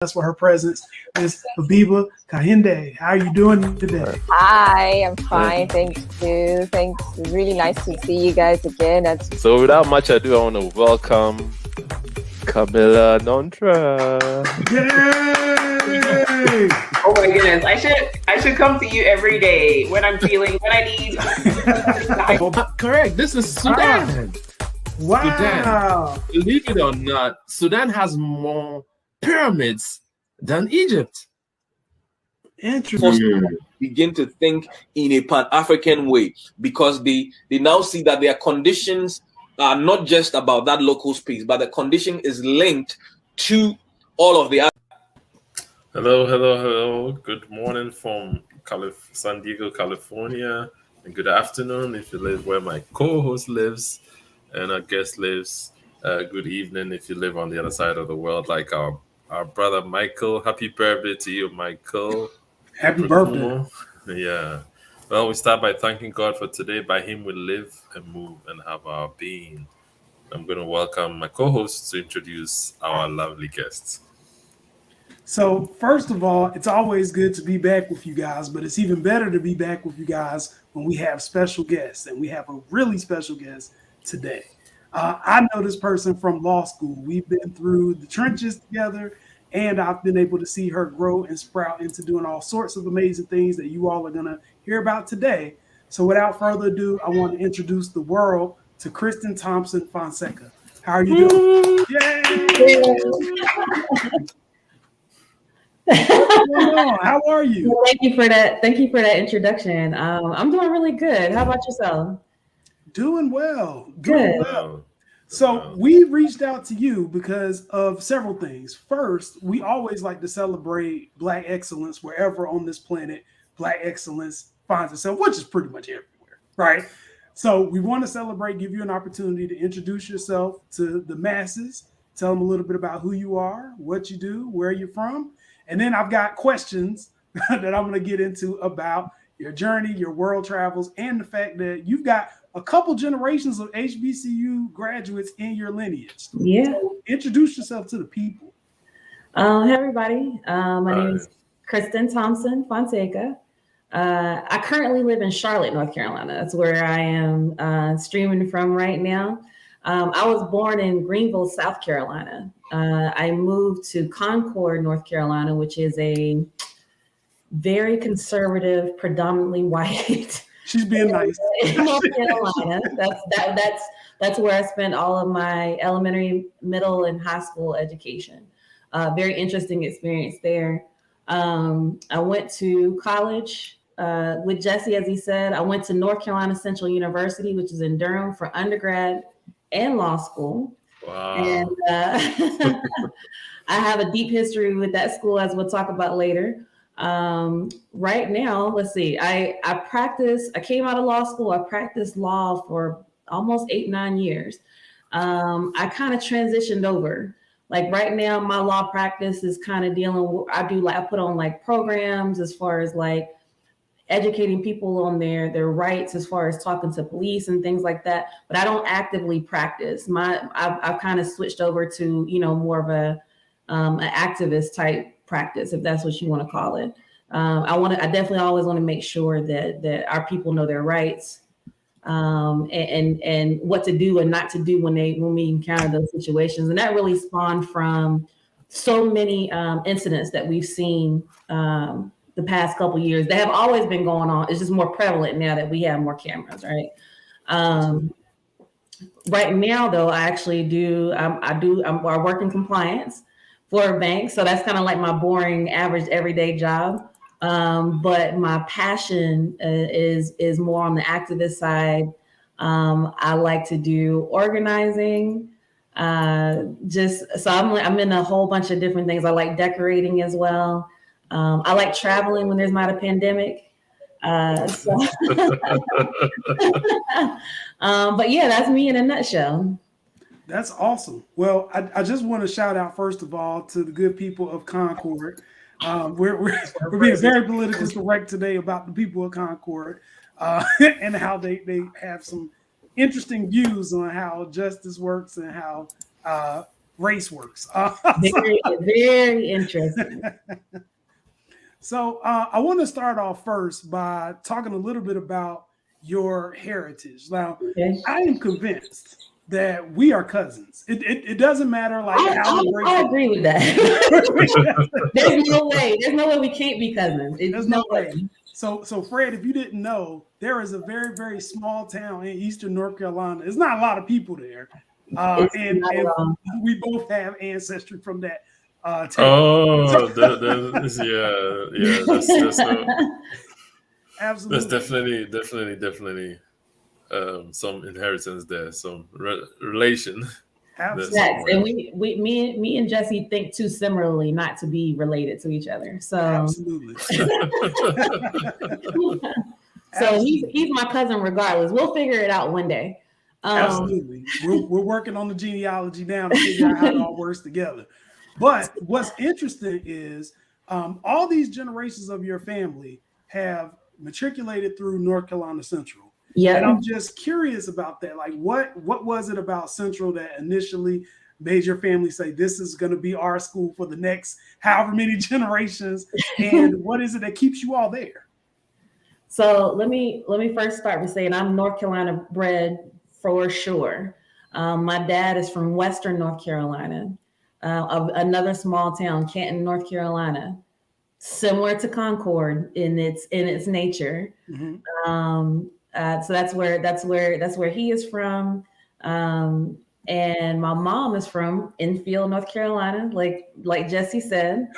us for her presence, Ms. Habiba Kahinde. How are you doing today? Hi, I'm fine. Thank you. Thanks. Really nice to see you guys again. So without much ado, I want to welcome Camilla Nontra. Yay! Oh my goodness. I should come to you every day when I need. Correct. This is Sudan. Wow. Sudan. Believe it or not, Sudan has more pyramids than Egypt. Interesting. Begin to think in a Pan-African way, because they now see that their conditions are not just about that local space, but the condition is linked to all of the other. Hello. Good morning from San Diego, California, and good afternoon if you live where my co-host lives and our guest lives. Good evening if you live on the other side of the world, like our brother Michael. Happy birthday to you, Michael. Happy birthday. Yeah. Well, we start by thanking God for today. By Him we live and move and have our being. I'm going to welcome my co-host to introduce our lovely guests. So, first of all, it's always good to be back with you guys, but it's even better to be back with you guys when we have special guests, and we have a really special guest today. I know this person from law school. We've been through the trenches together, and I've been able to see her grow and sprout into doing all sorts of amazing things that you all are going to hear about today. So without further ado, I want to introduce the world to Kristen Thompson Fonseca. How are you doing? Yay! How are you? Well, thank you for that. Thank you for that introduction. I'm doing really good. How about yourself? Doing well. Good. So we reached out to you because of several things. First, we always like to celebrate Black excellence wherever on this planet Black excellence finds itself, which is pretty much everywhere, right? So we want to celebrate, give you an opportunity to introduce yourself to the masses, tell them a little bit about who you are, what you do, where you're from. And then I've got questions that I'm going to get into about your journey, your world travels, and the fact that you've got a couple generations of HBCU graduates in your lineage. Yeah. So introduce yourself to the people. Hey, everybody. My name is Kristen Thompson Fonseca. I currently live in Charlotte, North Carolina. That's where I am streaming from right now. I was born in Greenville, South Carolina. I moved to Concord, North Carolina, which is a very conservative, predominantly white. She's being nice. North Carolina. That's where I spent all of my elementary, middle, and high school education. Very interesting experience there. I went to college with Jesse, as he said. I went to North Carolina Central University, which is in Durham, for undergrad and law school. Wow. And I have a deep history with that school, as we'll talk about later. Right now, let's see, I came out of law school. I practiced law for almost 8-9 years. I kind of transitioned over. Like right now, my law practice is kind of I put on like programs as far as like educating people on their rights, as far as talking to police and things like that. But I don't actively practice. I've kind of switched over to, more of an activist type practice, if that's what you want to call it. I definitely always want to make sure that our people know their rights, and what to do and not to do when we encounter those situations. And that really spawned from so many incidents that we've seen the past couple of years that have always been going on. It's just more prevalent now that we have more cameras, right? Right now, though, I actually I work in compliance for a bank. So that's kind of like my boring, average, everyday job. But my passion is more on the activist side. I like to do organizing. So I'm in a whole bunch of different things. I like decorating as well. I like traveling when there's not a pandemic. But yeah, that's me in a nutshell. That's awesome. Well, I just want to shout out, first of all, to the good people of Concord. We're being very politically correct today about the people of Concord and how they have some interesting views on how justice works and how race works. Very, very interesting. So I want to start off first by talking a little bit about your heritage. Now, Okay. I am convinced that we are cousins. It doesn't matter like how I agree with that. There's no way. There's no way we can't be cousins. There's no way. So Fred, if you didn't know, there is a very, very small town in eastern North Carolina. There's not a lot of people there. And we both have ancestry from that town. Oh, that's Absolutely. There's definitely some inheritance there, some relation. Absolutely. Yes, and me and Jesse think too similarly not to be related to each other. So Absolutely. So he's my cousin regardless. We'll figure it out one day. Absolutely. We're working on the genealogy now to figure out how it all works together. But what's interesting is all these generations of your family have matriculated through North Carolina Central. Yeah. And I'm just curious about that. Like, what was it about Central that initially made your family say this is going to be our school for the next however many generations? And what is it that keeps you all there? So let me first start with saying I'm North Carolina bred for sure. My dad is from Western North Carolina, of another small town, Canton, North Carolina, similar to Concord in its nature. Mm-hmm. So that's where he is from. And my mom is from Enfield, North Carolina, like Jesse said.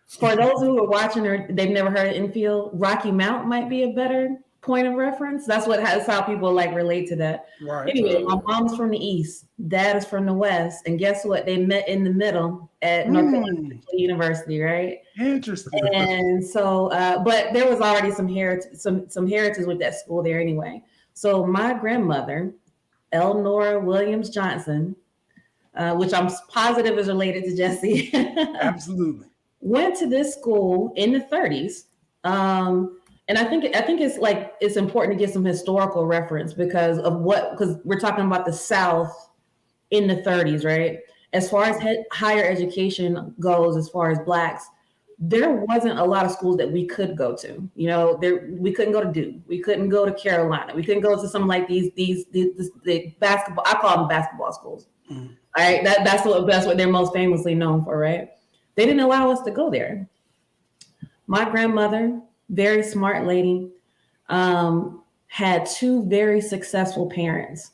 For those who are watching or they've never heard of Enfield, Rocky Mount might be a better point of reference. That's how people relate to that. Right. Anyway, my mom's from the East, dad is from the West, and guess what? They met in the middle at North Carolina University, right? Interesting. And so, but there was already some heritage with that school there anyway. So my grandmother, Eleanor Williams Johnson, which I'm positive is related to Jesse. Absolutely. Went to this school in the 30s. And I think it's important to get some historical reference because we're talking about the South in the 30s, right? As far as higher education goes, as far as Blacks, there wasn't a lot of schools that we could go to. We couldn't go to Duke. We couldn't go to Carolina. We couldn't go to some like the basketball. I call them basketball schools. Mm. All right, that's what they're most famously known for, right? They didn't allow us to go there. My grandmother, very smart lady, had two very successful parents.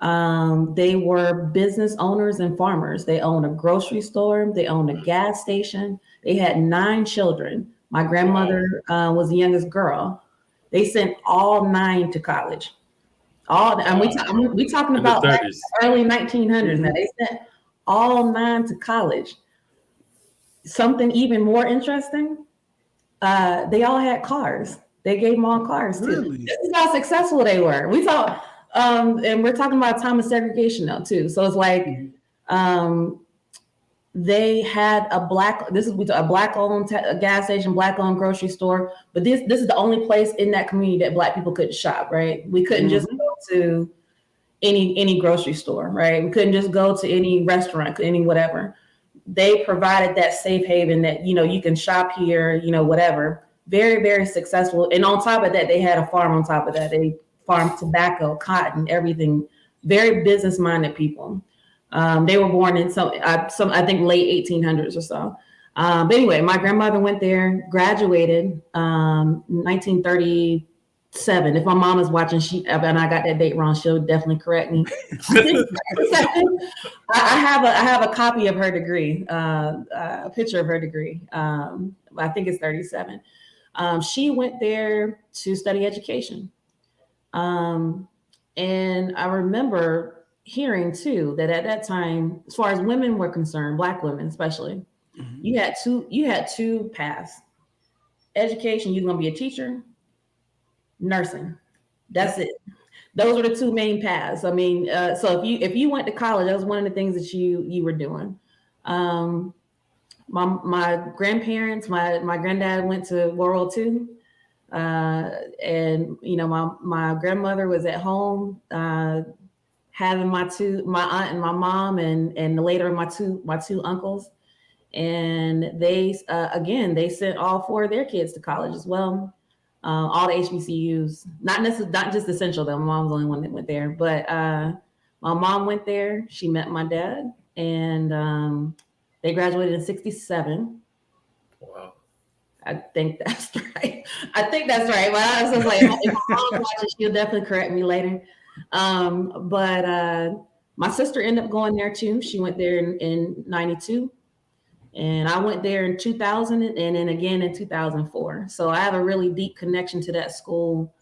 They were business owners and farmers. They owned a grocery store. They owned a gas station. They had 9 children. My grandmother was the youngest girl. They sent all 9 to college. And we talking about like early 1900s. Now they sent all 9 to college. Something even more interesting, they all had cars. They gave them all cars too. Really? This is how successful they were. We talk, and we're talking about time of segregation now too. So it's like they had a black-owned gas station, black-owned grocery store. But this is the only place in that community that Black people could shop. Right? We couldn't just go to any grocery store. Right? We couldn't just go to any restaurant, any whatever. They provided that safe haven that, you can shop here, whatever. Very, very successful. And on top of that, they had a farm on top of that. They farmed tobacco, cotton, everything. Very business-minded people. They were born in I think late 1800s or so. But anyway, my grandmother went there, graduated 1937. If my mom is watching, and I got that date wrong, she'll definitely correct me. I have a copy of her degree, a picture of her degree. I think it's 37. She went there to study education. And I remember hearing too that at that time, as far as women were concerned, Black women especially, you had two paths. Education, you're gonna be a teacher. Nursing, that's it. Those were the 2 main paths. I mean, so if you went to college, that was one of the things that you were doing. My grandparents, my granddad went to World War II, and my grandmother was at home having my aunt and my mom, and later my two uncles, and they they sent all 4 of their kids to college as well. All the HBCUs, not just Essential though. My mom's the only one that went there, but my mom went there. She met my dad, and they graduated in '67. Wow. I think that's right. Well, I was like, if my mom's watching, she'll definitely correct me later. But my sister ended up going there too. She went there in '92. And I went there in 2000 and then again in 2004. So I have a really deep connection to that school.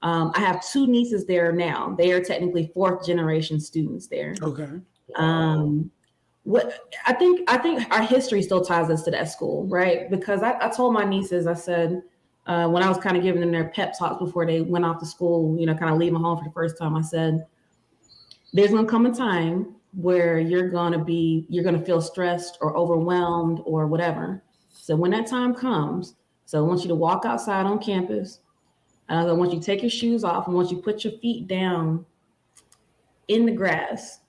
I have 2 nieces there now. They are technically 4th generation students there. Okay. What I think our history still ties us to that school, right? Because I told my nieces, I said, when I was kind of giving them their pep talks before they went off to school, kind of leaving home for the first time, I said, there's gonna come a time where you're gonna feel stressed or overwhelmed or whatever. So when that time comes, I want you to walk outside on campus. I want you to take your shoes off. I want you to put your feet down in the grass.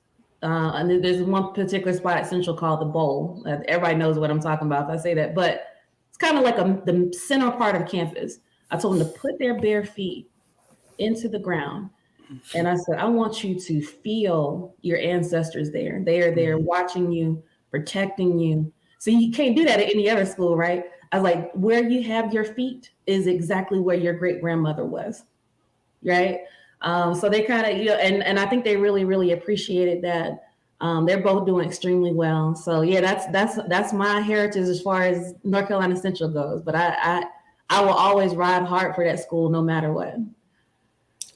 And there's one particular spot at Central called the Bowl. Everybody knows what I'm talking about if I say that, but it's kind of like the center part of campus. I told them to put their bare feet into the ground. And I said, I want you to feel your ancestors there. They are there watching you, protecting you. So you can't do that at any other school, right? I was like, where you have your feet is exactly where your great grandmother was, right? So they kind of, and I think they really, really appreciated that. They're both doing extremely well. So yeah, that's my heritage as far as North Carolina Central goes. But I will always ride hard for that school no matter what.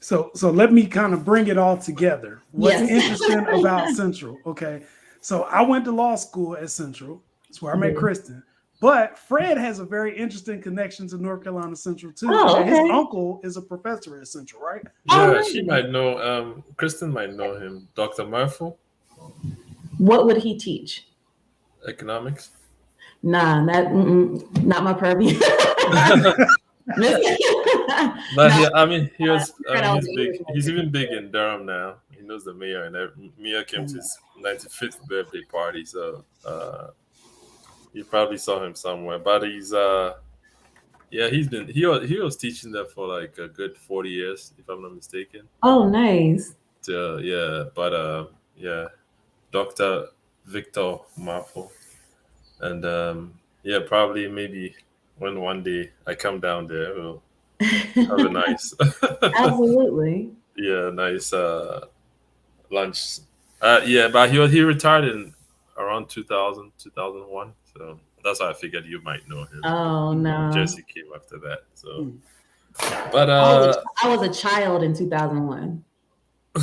So let me kind of bring it all together. What's interesting about Central? Okay, so I went to law school at Central. That's where I met Kristen. But Fred has a very interesting connection to North Carolina Central too. Oh, okay. His uncle is a professor at Central, right? Yeah, she might know. Kristen might know him. Dr. Murphy. What would he teach? Economics. Nah, not my purview. But he's big. He's even big in Durham now. He knows the mayor, and Mayor came to his 95th birthday party, so you probably saw him somewhere. But he was teaching there for like a good 40 years, if I'm not mistaken. Oh, nice. Dr. Victor Marfo, and probably maybe when one day I come down there, we'll have a nice Absolutely. nice lunch. But he retired in around 2000, 2001. So that's why I figured you might know him. Oh no. Jesse came after that. So but I was a child in 2001. I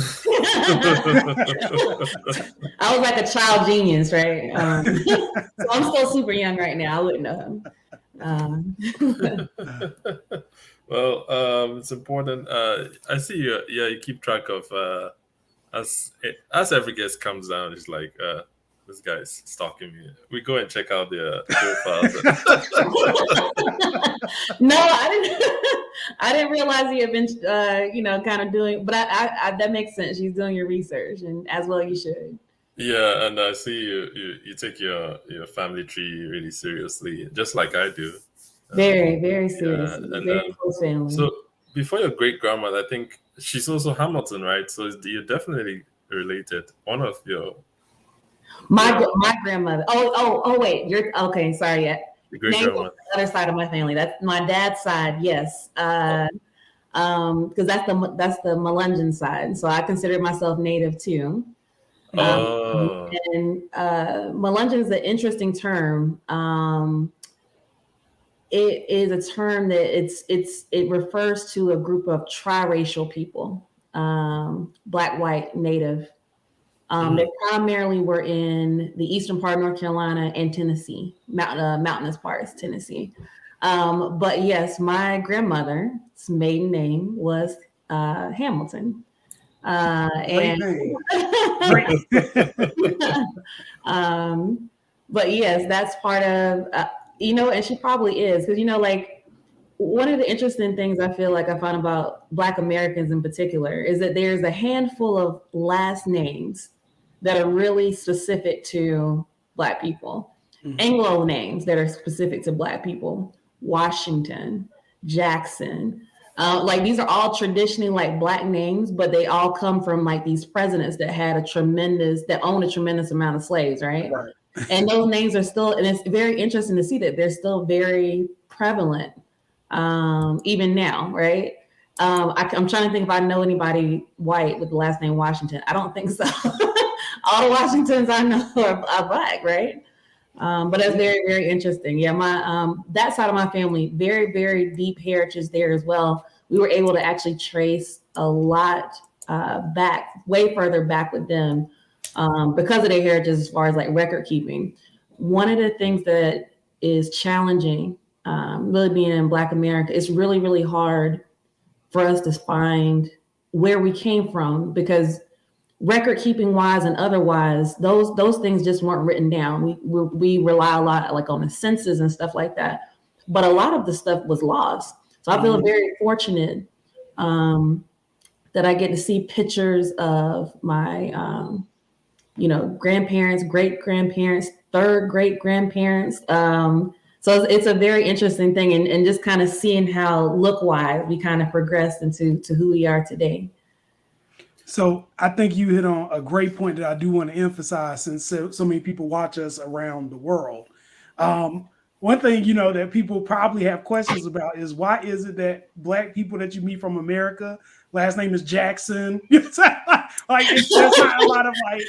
was like a child genius, right? So I'm still super young right now. I wouldn't know him. Well, it's important. I see you. Yeah, you keep track of as every guest comes down. It's like this guy's stalking me. We go and check out their profiles. No, I didn't realize he had been, kind of doing. But I that makes sense. She's doing your research, and as well you should. Yeah, and I see you take your family tree really seriously, just like I do. Very, very seriously. And, very close family. So before your great grandmother, I think she's also Hamilton, right? So you're definitely related. One of your my grandmother. Oh wait, you're okay. Sorry, yeah. Great grandmother. The other side of my family. That's my dad's side. Yes. Because that's the Melungeon side. So I consider myself native too. And Melungeon is an interesting term. It is a term that it refers to a group of triracial people, Black, white, Native. They primarily were in the eastern part of North Carolina and Tennessee, mountainous parts, Tennessee. But yes, my grandmother's maiden name was Hamilton. But yes, that's part of, and she probably is, because, one of the interesting things I feel like I find about Black Americans in particular is that there's a handful of last names that are really specific to Black people. Anglo names that are specific to Black people. Washington, Jackson. Like these are all traditionally like Black names, but they all come from like these presidents that owned a tremendous amount of slaves, right? Right. And those names are still, and it's very interesting to see that they're still very prevalent even now, right? I'm trying to think if I know anybody white with the last name Washington. I don't think so. All the Washingtons I know are Black, right? But that's very, very interesting. Yeah, my that side of my family, very, very deep heritage there as well. We were able to actually trace a lot back, way further back with them because of their heritage as far as like record keeping. One of the things that is challenging, really being in Black America, it's really, really hard for us to find where we came from because record keeping wise and otherwise, those things just weren't written down. We rely a lot like on the census and stuff like that, but a lot of the stuff was lost. So I feel very fortunate that I get to see pictures of my, grandparents, great grandparents, third great grandparents. So it's a very interesting thing, and just kind of seeing how look wise we kind of progressed into who we are today. So I think you hit on a great point that I do want to emphasize since so many people watch us around the world. One thing, that people probably have questions about is why is it that Black people that you meet from America, last name is Jackson? Like it's just not a lot of like,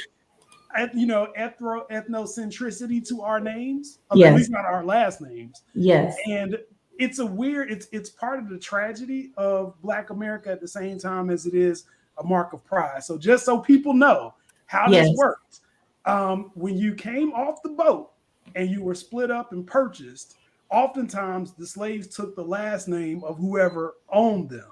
ethnocentricity to our names, at least not our last names. Yes. And it's it's part of the tragedy of Black America at the same time as it is a mark of pride. So just so people know how this works, when you came off the boat and you were split up and purchased, oftentimes the slaves took the last name of whoever owned them.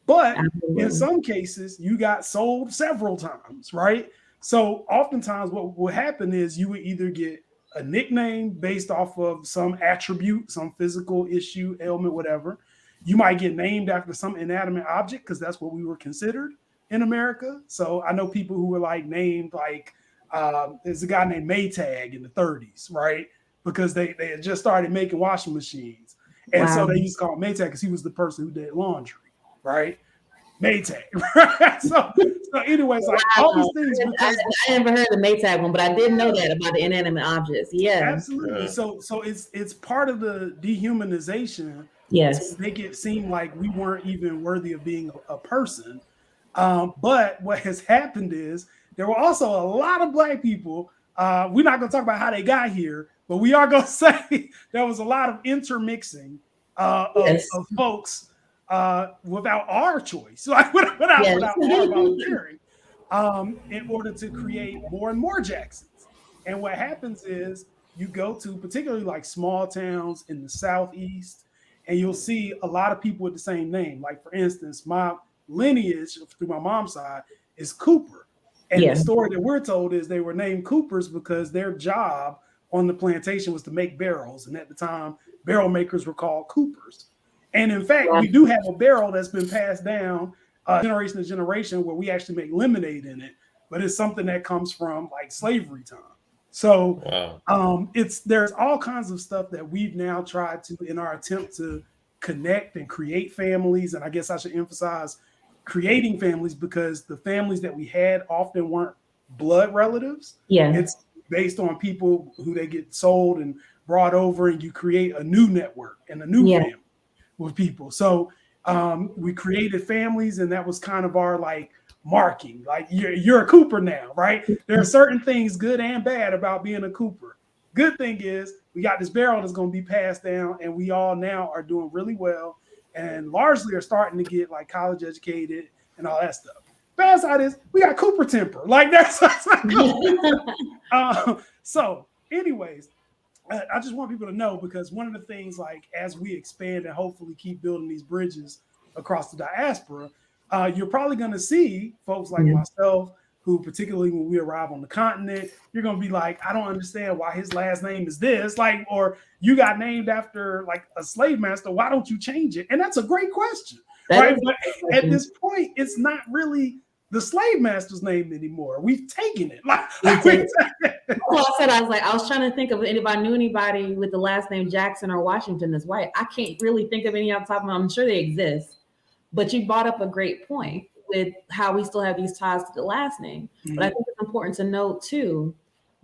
But in some cases, you got sold several times, right? So oftentimes what will happen is you would either get a nickname based off of some attribute, some physical issue, ailment, whatever. You might get named after some inanimate object because that's what we were considered in America. So I know people who were like named like there's a guy named Maytag in the 30s, right? Because they had just started making washing machines. And so they used to call him Maytag because he was the person who did laundry, right? Maytag, right? So anyways, like all these things. I never heard the Maytag one, but I did know that about the inanimate objects. Yeah, absolutely. So it's part of the dehumanization. Yes, to make it seem like we weren't even worthy of being a person. But what has happened is there were also a lot of Black people. We're not going to talk about how they got here, but we are going to say there was a lot of intermixing of folks without our choice, like without our volunteering, in order to create more and more Jacksons. And what happens is you go to particularly like small towns in the Southeast, and you'll see a lot of people with the same name. Like for instance, my lineage through my mom's side is Cooper. And the story that we're told is they were named Coopers because their job on the plantation was to make barrels. And at the time, barrel makers were called Coopers. And in fact, we do have a barrel that's been passed down generation to generation where we actually make lemonade in it. But it's something that comes from like slavery time. So there's all kinds of stuff that we've now tried to, in our attempt to connect and create families. And I guess I should emphasize creating families because the families that we had often weren't blood relatives. Yeah, it's based on people who they get sold and brought over, and you create a new network and a new family with people. So we created families, and that was kind of our like marking, like you're a Cooper now, right? There are certain things good and bad about being a Cooper. Good thing is we got this barrel that's going to be passed down, and we all now are doing really well and largely are starting to get like college educated and all that stuff. Bad side is we got Cooper temper. Like that's so anyways, I just want people to know, because one of the things, like as we expand and hopefully keep building these bridges across the diaspora, you're probably going to see folks like myself, who, particularly when we arrive on the continent, you're going to be like, I don't understand why his last name is this, like, or you got named after like a slave master. Why don't you change it? And that's a great question, right? But at this point, it's not really the slave master's name anymore. We've taken it. Like, well, I was trying to think of if I knew anybody with the last name Jackson or Washington that's white. I can't really think of any off the top of my head. I'm sure they exist, but you brought up a great point with how we still have these ties to the last name. Mm-hmm. But I think it's important to note too,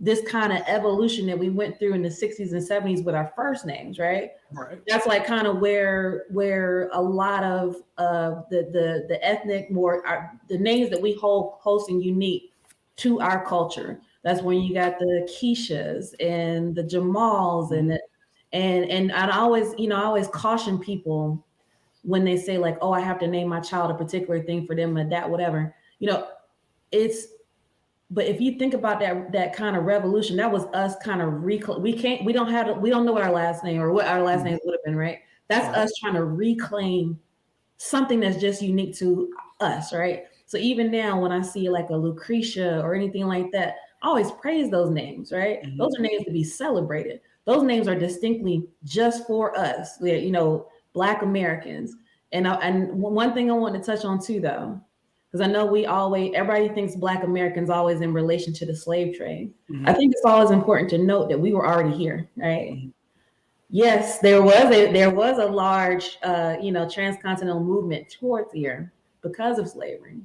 this kind of evolution that we went through in the 60s and 70s with our first names, right? Right. That's like kind of where a lot of the ethnic, the names that we hold close and unique to our culture. That's when you got the Keishas and the Jamals and I always caution people when they say like, oh, I have to name my child a particular thing for them and that, whatever, but if you think about that kind of revolution, that was us kind of we don't know what our last name or what our last name would have been, right? That's us trying to reclaim something that's just unique to us, right? So even now when I see like a Lucretia or anything like that, I always praise those names, right? Mm-hmm. Those are names to be celebrated. Those names are distinctly just for us, Black Americans. And one thing I want to touch on too, though, because I know everybody thinks Black Americans always in relation to the slave trade. Mm-hmm. I think it's always important to note that we were already here, right? Mm-hmm. Yes, there was a large, transcontinental movement towards here because of slavery.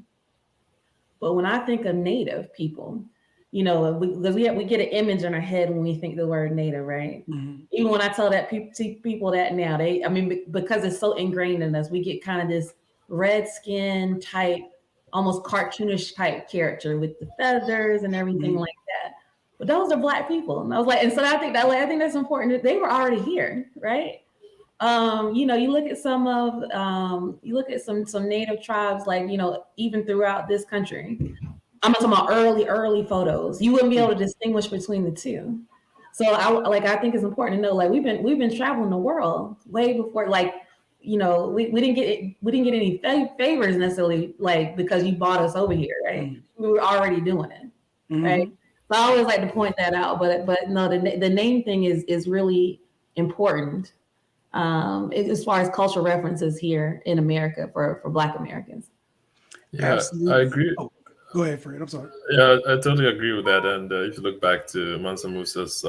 But when I think of Native people, because we get an image in our head when we think the word Native, right? Mm-hmm. Even when I tell people that now, because it's so ingrained in us, we get kind of this red skin type, almost cartoonish type character with the feathers and everything like that. But those are Black people. And I was like, and so I think that's important that they were already here, right? You look at some Native tribes, like, even throughout this country. I'm talking about early photos. You wouldn't be able to distinguish between the two. So I think it's important to know, like, we've been traveling the world way before, like, we didn't get any favors necessarily, like, because you bought us over here, right? Mm-hmm. We were already doing it, mm-hmm. right? So I always like to point that out, but no, the name thing is really important as far as cultural references here in America for Black Americans. Yeah, absolutely. I agree. Oh, go ahead, Fred. I'm sorry. Yeah, I totally agree with that. And if you look back to Mansa Musa's,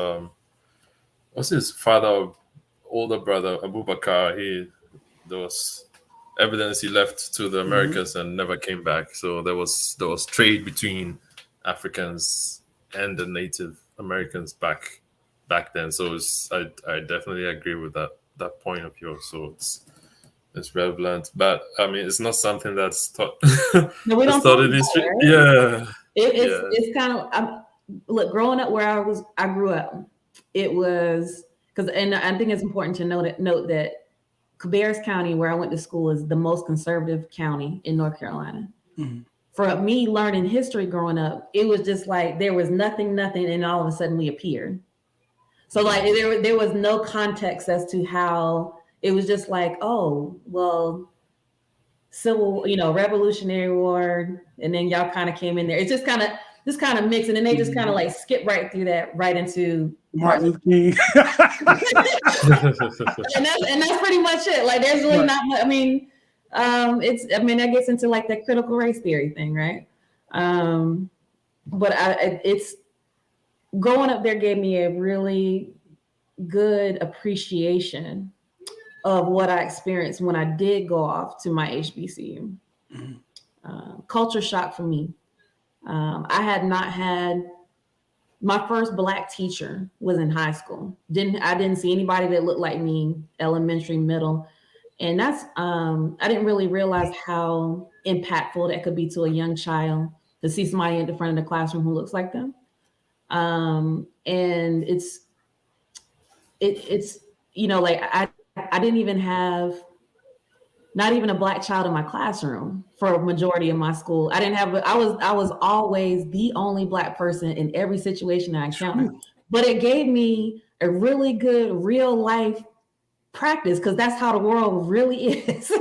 what's his father, older brother, Abubakar, there was evidence he left to the Americas mm-hmm. and never came back. So there was trade between Africans and the Native Americans back then. So I definitely agree with that point of yours. So it's relevant, but I mean, it's not something that's taught. No, we don't taught in history. Right? Yeah, it's kind of look. Growing up where I grew up, it was and I think it's important to note that Cabarrus County, where I went to school, is the most conservative county in North Carolina. Mm-hmm. For me, learning history growing up, it was just like there was nothing, and all of a sudden we appeared. So like there was no context as to how. It was just like, oh, well, Revolutionary War, and then y'all kind of came in there. It's just kind of mixed, and then they just kind of like skip right through that, right into Martin Luther King. and that's pretty much it. Like, there's really not much. I mean, that gets into like the critical race theory thing, right? But it's growing up there gave me a really good appreciation of what I experienced when I did go off to my HBCU. Mm-hmm. Culture shock for me. I had not had my first Black teacher was in high school. I didn't see anybody that looked like me, elementary, middle. And that's, I didn't really realize how impactful that could be to a young child to see somebody in the front of the classroom who looks like them. And it's like I didn't even have not even a Black child in my classroom for a majority of my school. I was always the only Black person in every situation that I encountered. But it gave me a really good real life practice, because that's how the world really is.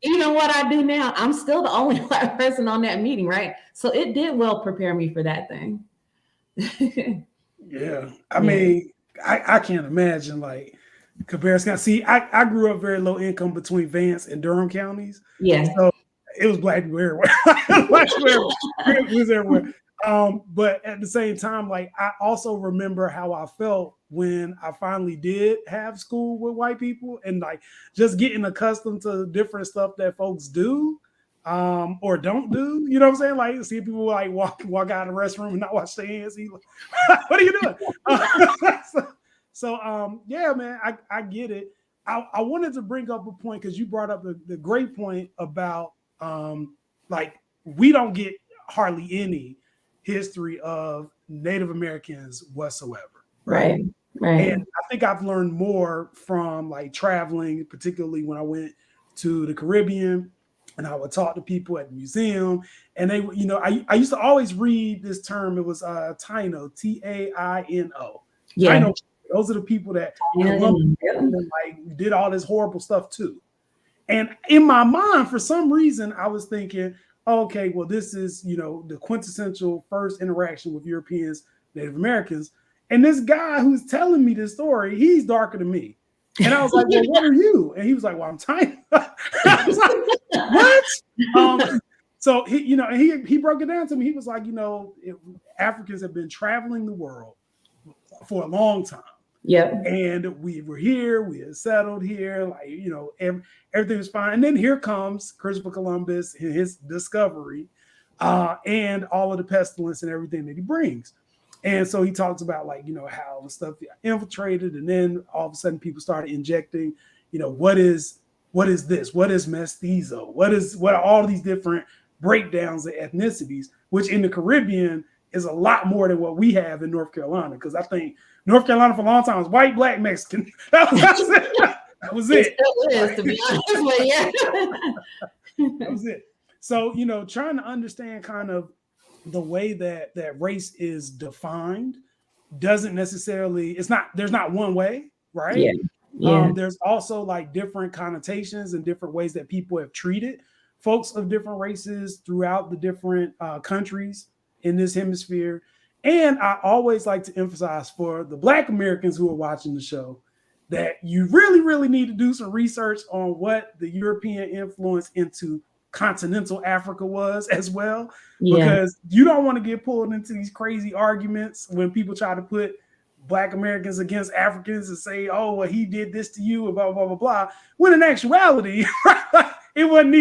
Even what I do now, I'm still the only white person on that meeting, right? So it did well prepare me for that thing. Yeah. I mean, I can't imagine like comparison. See, I grew up very low income between Vance and Durham counties. Yeah. So it was black people everywhere. It was everywhere. But at the same time, like I also remember how I felt when I finally did have school with white people, and like just getting accustomed to different stuff that folks do or don't do. You know what I'm saying? Like see people like walk out of the restroom and not wash their hands. Like, what are you doing? Yeah, man, I get it. I wanted to bring up a point because you brought up the great point about like we don't get hardly any history of Native Americans whatsoever. Right. And I think I've learned more from like traveling, particularly when I went to the Caribbean and I would talk to people at the museum. And they, you know, I used to always read this term. It was Taino, Taino. Yeah. Taino, those are the people that like did all this horrible stuff too. And in my mind, for some reason, I was thinking, okay, well, this is, you know, the quintessential first interaction with Europeans, Native Americans. And this guy who's telling me this story, he's darker than me. And I was like, well, what are you? And he was like, well, I'm tiny. I was like, what? So he, you know, he broke it down to me. He was like, you know, Africans have been traveling the world for a long time. Yep. And we were here, we had settled here, like, you know, everything was fine. And then here comes Christopher Columbus and his discovery and all of the pestilence and everything that he brings. And so he talks about like, you know, how the stuff infiltrated, and then all of a sudden people started injecting, you know, what is this? What is mestizo? What are all these different breakdowns of ethnicities, which in the Caribbean is a lot more than what we have in North Carolina. Because I think North Carolina for a long time was white, black, Mexican. That was it. It still is, to be honest, but yeah. That was it. So, you know, trying to understand kind of the way that race is defined doesn't necessarily, there's not one way, right? Yeah. There's also like different connotations and different ways that people have treated folks of different races throughout the different countries in this hemisphere. And I always like to emphasize for the Black Americans who are watching the show that you really, really need to do some research on what the European influence into continental Africa was as well, because you don't want to get pulled into these crazy arguments when people try to put Black Americans against Africans and say, oh, well, he did this to you, and blah, blah, blah, blah. When in actuality, it wasn't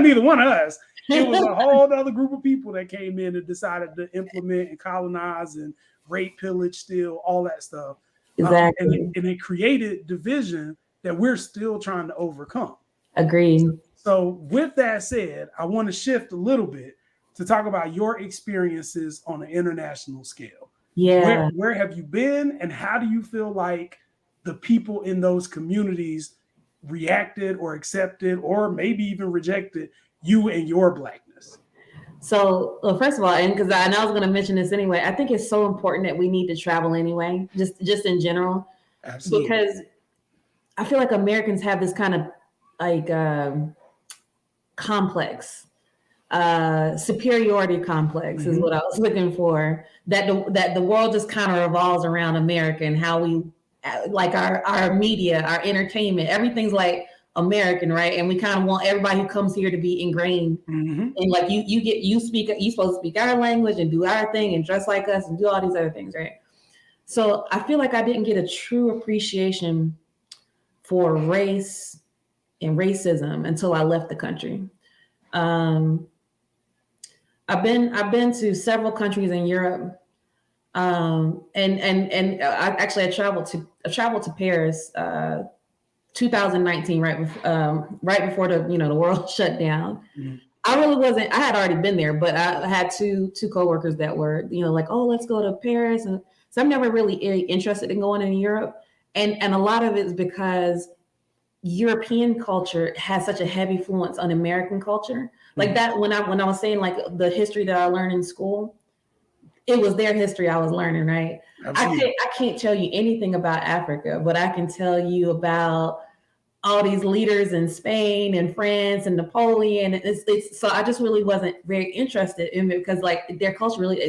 either one of us. It was a whole other group of people that came in and decided to implement and colonize and rape, pillage, steal, all that stuff. Exactly. And it created division that we're still trying to overcome. Agreed. So with that said, I want to shift a little bit to talk about your experiences on an international scale. Yeah. Where have you been, and how do you feel like the people in those communities reacted or accepted or maybe even rejected you and your Blackness? So, well, first of all, and because I was going to mention this anyway, I think it's so important that we need to travel anyway, just in general. Absolutely. Because I feel like Americans have this kind of like complex, superiority complex is what I was looking for. That the world just kind of revolves around America and how we like our media, our entertainment, everything's like American, right? And we kind of want everybody who comes here to be ingrained. And like you supposed to speak our language and do our thing and dress like us and do all these other things, right? So I feel like I didn't get a true appreciation for race and racism until I left the country. I've been to several countries in Europe, and I traveled to Paris 2019, right before the world shut down. I really wasn't. I had already been there, but I had two coworkers that were like, oh, let's go to Paris, and so I'm never really interested in going in Europe, and a lot of it is because European culture has such a heavy influence on American culture. Like that, when I was saying like the history that I learned in school, it was their history I was learning, right? I can't tell you anything about Africa, but I can tell you about all these leaders in Spain and France and Napoleon. It's so I just really wasn't very interested in it because like their culture really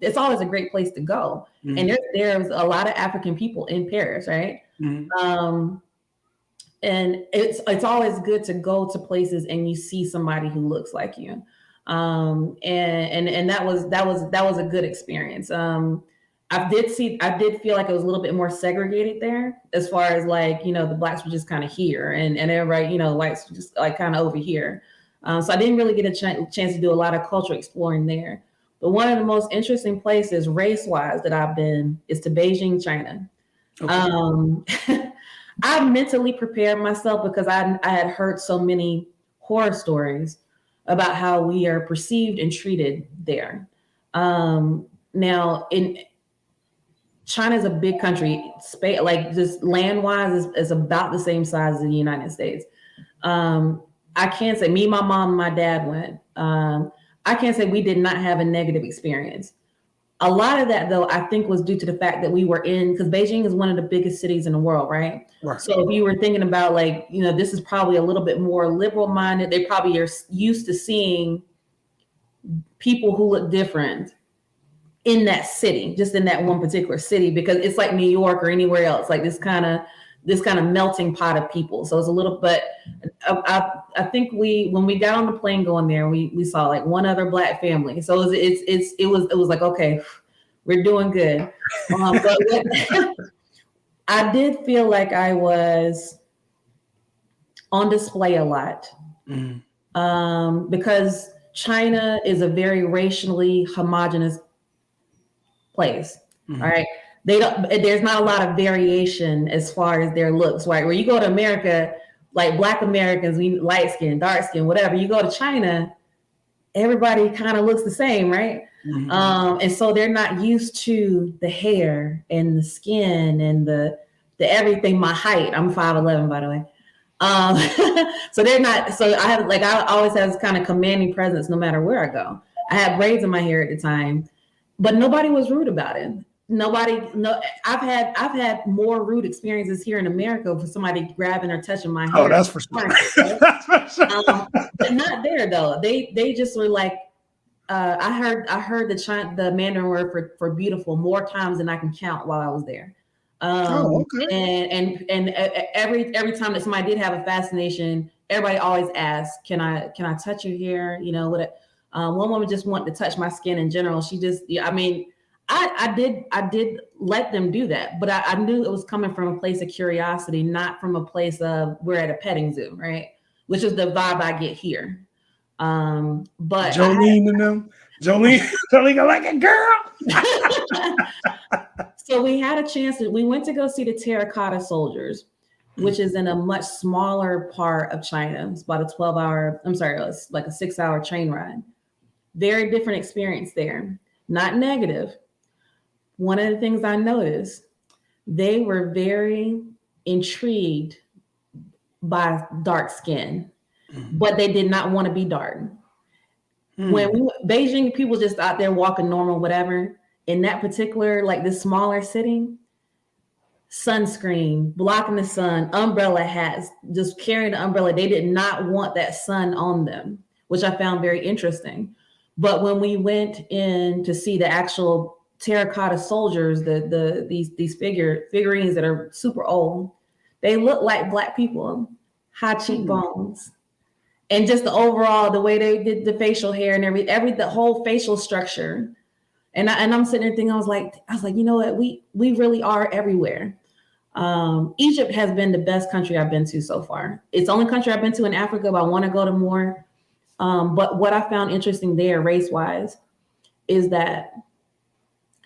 it's always a great place to go. Mm-hmm. And there's a lot of African people in Paris, right? Mm-hmm. And it's always good to go to places and you see somebody who looks like you. And that was a good experience. I did feel like it was a little bit more segregated there as far as like, you know, the blacks were just kind of here and everybody, you know, the whites were just like kind of over here. So I didn't really get a chance to do a lot of cultural exploring there. But one of the most interesting places race-wise that I've been is to Beijing, China. Okay. I mentally prepared myself because I had heard so many horror stories about how we are perceived and treated there. Now, China is a big country, like just land-wise is about the same size as the United States. I can't say me, my mom, and my dad went. I can't say we did not have a negative experience. A lot of that, though, I think was due to the fact that we were because Beijing is one of the biggest cities in the world, right? So if you were thinking about like, you know, this is probably a little bit more liberal minded. They probably are used to seeing people who look different in that city, just in that one particular city, because it's like New York or anywhere else, like this kind of melting pot of people. So it's a little, but I think when we got on the plane going there, we saw like one other black family. So it was like, okay, we're doing good. But I did feel like I was on display a lot because China is a very racially homogenous place. All right. There's not a lot of variation as far as their looks, right? Where you go to America, like Black Americans, we light skin, dark skin, whatever. You go to China, everybody kind of looks the same, right? And so they're not used to the hair and the skin and the everything. My height, I'm 5'11", by the way. So they're not. So I always have this kind of commanding presence no matter where I go. I had braids in my hair at the time, but nobody was rude about it. I've had more rude experiences here in America for somebody grabbing or touching my hair. Oh, that's for sure. That's for sure. But not there though. They just were like, I heard the Mandarin word for beautiful more times than I can count while I was there. Okay. And every time that somebody did have a fascination, everybody always asks, "Can I touch your hair?" You know, one woman just wanted to touch my skin in general. She just, I mean. I did let them do that, but I knew it was coming from a place of curiosity, not from a place of we're at a petting zoo, right? Which is the vibe I get here. But Jolene and them, Jolene got like a girl. So we had a chance we went to go see the Terracotta Soldiers, which is in a much smaller part of China. It's about it's like a 6-hour train ride. Very different experience there. Not negative. One of the things I noticed, they were very intrigued by dark skin, but they did not want to be dark. When Beijing people just out there walking normal, whatever, in that particular, like this smaller city, sunscreen, blocking the sun, umbrella hats, just carrying the umbrella. They did not want that sun on them, which I found very interesting. But when we went in to see the actual Terracotta Soldiers, these figurines that are super old, they look like Black people, high cheekbones, and just the overall the way they did the facial hair and the whole facial structure. And I'm sitting there thinking, I was like, you know what, we really are everywhere. Egypt has been the best country I've been to so far. It's the only country I've been to in Africa, but I want to go to more. But what I found interesting there, race-wise, is that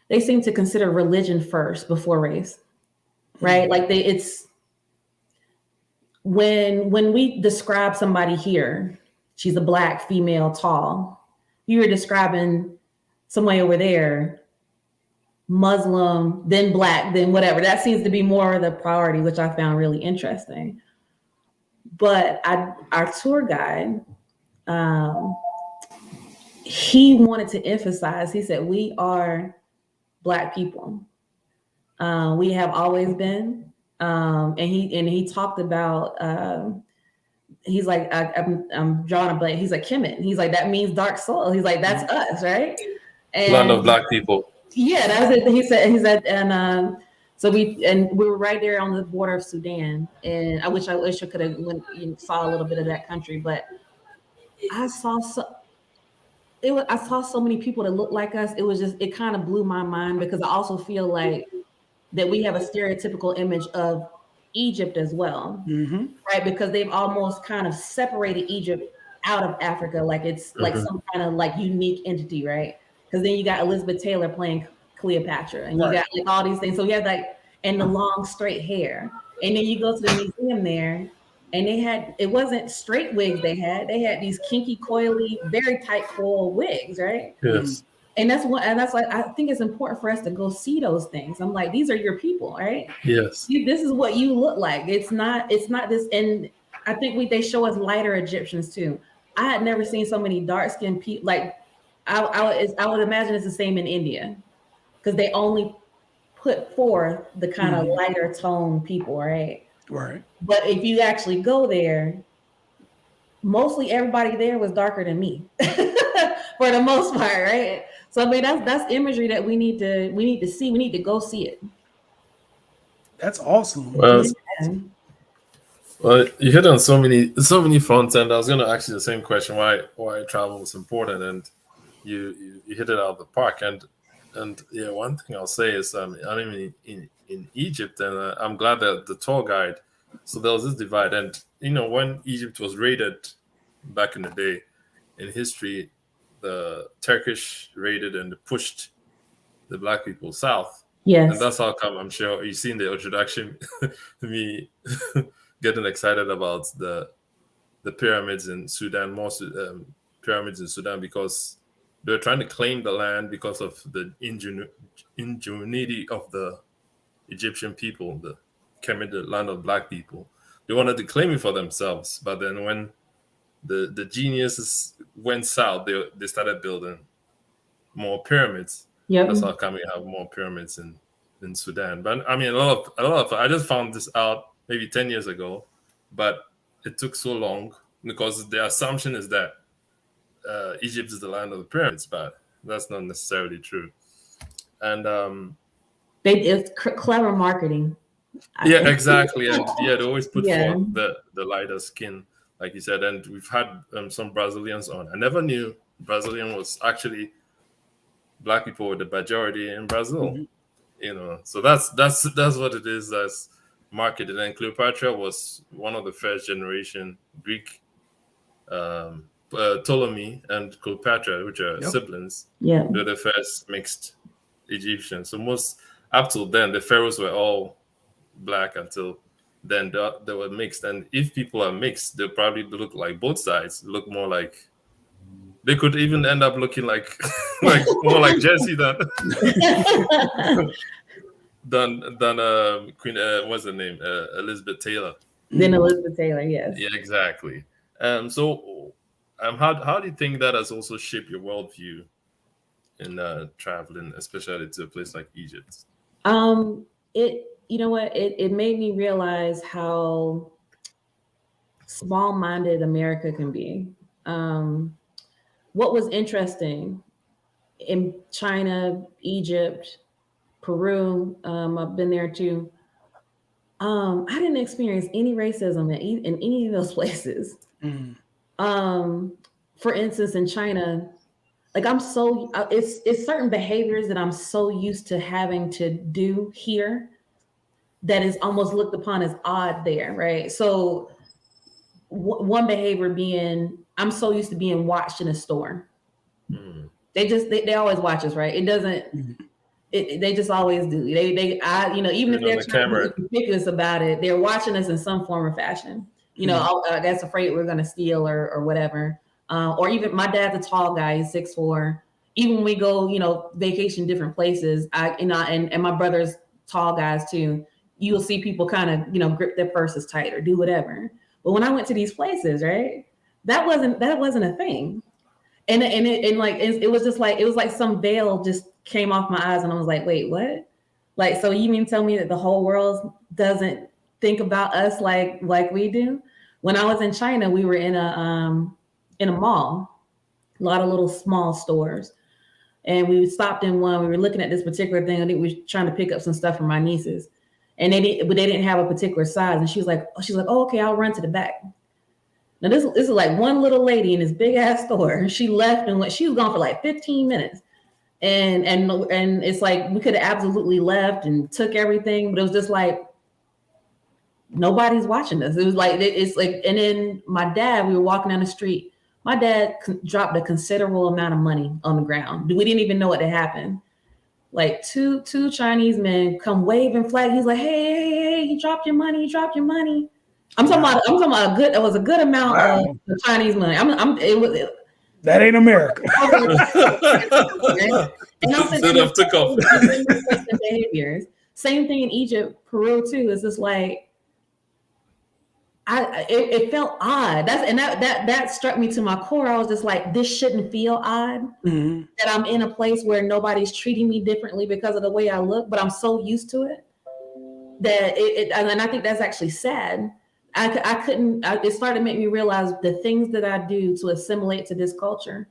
they seem to consider religion first before race, right? Like it's when we describe somebody here, she's a Black female, tall. You were describing somebody over there, Muslim, then Black, then whatever. That seems to be more of the priority, which I found really interesting. But our tour guide, he wanted to emphasize, he said, we are Black people. We have always been. And he talked about he's like, I'm drawing a blank. He's like Kemet. He's like, that means dark soul. He's like, that's us, right? And Land of black people. yeah, that's it. He said, and so we were right there on the border of Sudan, and I wish I could have saw a little bit of that country, but I saw so many people that looked like us. It kind of blew my mind, because I also feel like that we have a stereotypical image of Egypt as well, right? Because they've almost kind of separated Egypt out of Africa, like it's like some kind of like unique entity, right? Because then you got Elizabeth Taylor playing Cleopatra, and you got like all these things. So you have like, and the long straight hair, and then you go to the museum there, and it wasn't straight wigs they had these kinky, coily, very tight coil wigs, right? Yes. And that's like, I think it's important for us to go see those things. I'm like, these are your people, right? Yes. This is what you look like. It's not this. And I think they show us lighter Egyptians too. I had never seen so many dark skinned people. Like I would imagine it's the same in India, because they only put forth the kind of lighter tone people, right? Right. But if you actually go there, mostly everybody there was darker than me for the most part, right? So I mean, that's imagery that we need to see. We need to go see it. That's awesome. Well, you hit on so many fronts, and I was going to ask you the same question: why travel is important, and you hit it out of the park. And yeah, one thing I'll say is, I'm in Egypt, and I'm glad that the tour guide. So there was this divide, and when Egypt was raided back in the day, in history, the Turkish raided and pushed the black people south. Yes. And that's how come, I'm sure you've seen the introduction, me getting excited about the pyramids in Sudan, pyramids in Sudan, because they're trying to claim the land because of the ingenuity of the Egyptian people, the land of black people. They wanted to claim it for themselves, but then when the geniuses went south, they started building more pyramids. Yep. That's how come we have more pyramids in Sudan. But I mean, a lot of I just found this out maybe 10 years ago, but it took so long because the assumption is that Egypt is the land of the pyramids, but that's not necessarily true. And it's clever marketing. Yeah, exactly. And yeah, they always put forth the lighter skin, like you said. And we've had some Brazilians on. I never knew Brazilian was actually black people were the majority in Brazil. So that's what it is. That's marketed. And Cleopatra was one of the first generation Greek. Ptolemy and Cleopatra, which are siblings, they're the first mixed Egyptians. So up till then, the pharaohs were all black. Until then, they were mixed. And if people are mixed, they'll probably look like both sides. Look more like, they could even end up looking like more like Jesse than Queen. What's her name? Elizabeth Taylor. Then Elizabeth Taylor, yes. Yeah, exactly. So, how do you think that has also shaped your worldview in traveling, especially to a place like Egypt? It made me realize how small-minded America can be. What was interesting in China, Egypt, Peru, I've been there too. I didn't experience any racism in any of those places. For instance, in China, like it's certain behaviors that I'm so used to having to do here that is almost looked upon as odd there, right? So one behavior being, I'm so used to being watched in a store. They always watch us, right? It doesn't. They just always do. Even if they're trying to be conspicuous about it, they're watching us in some form or fashion. I guess afraid we're going to steal or whatever. Or even my dad's a tall guy, he's 6'4". Even when we go, vacation different places, and my brother's tall guys too, you'll see people kind of, grip their purses tight or do whatever. But when I went to these places, right, that wasn't a thing. And it was just like, it was like some veil just came off my eyes, and I was like, wait, what? Like, so you mean tell me that the whole world doesn't think about us like we do? When I was in China, we were in a mall, a lot of little small stores. And we stopped in one. We were looking at this particular thing. I think we were trying to pick up some stuff for my nieces, and they didn't have a particular size. And she was like, "Oh, okay, I'll run to the back." Now this is like one little lady in this big ass store. She left and went. She was gone for like 15 minutes, and it's like we could have absolutely left and took everything, but it was just like nobody's watching us. It was like it's like. And then my dad, we were walking down the street. My dad dropped a considerable amount of money on the ground. We didn't even know what had happened. Like two Chinese men come waving flag. He's like, hey, you dropped your money. You dropped your money. I'm talking about a good. It was a good amount of Chinese money. That ain't America. Behaviors. Same thing in Egypt, Peru too. It's just like. It felt odd. That struck me to my core. I was just like, this shouldn't feel odd. Mm-hmm. That I'm in a place where nobody's treating me differently because of the way I look, but I'm so used to it that and I think that's actually sad. It started to make me realize the things that I do to assimilate to this culture,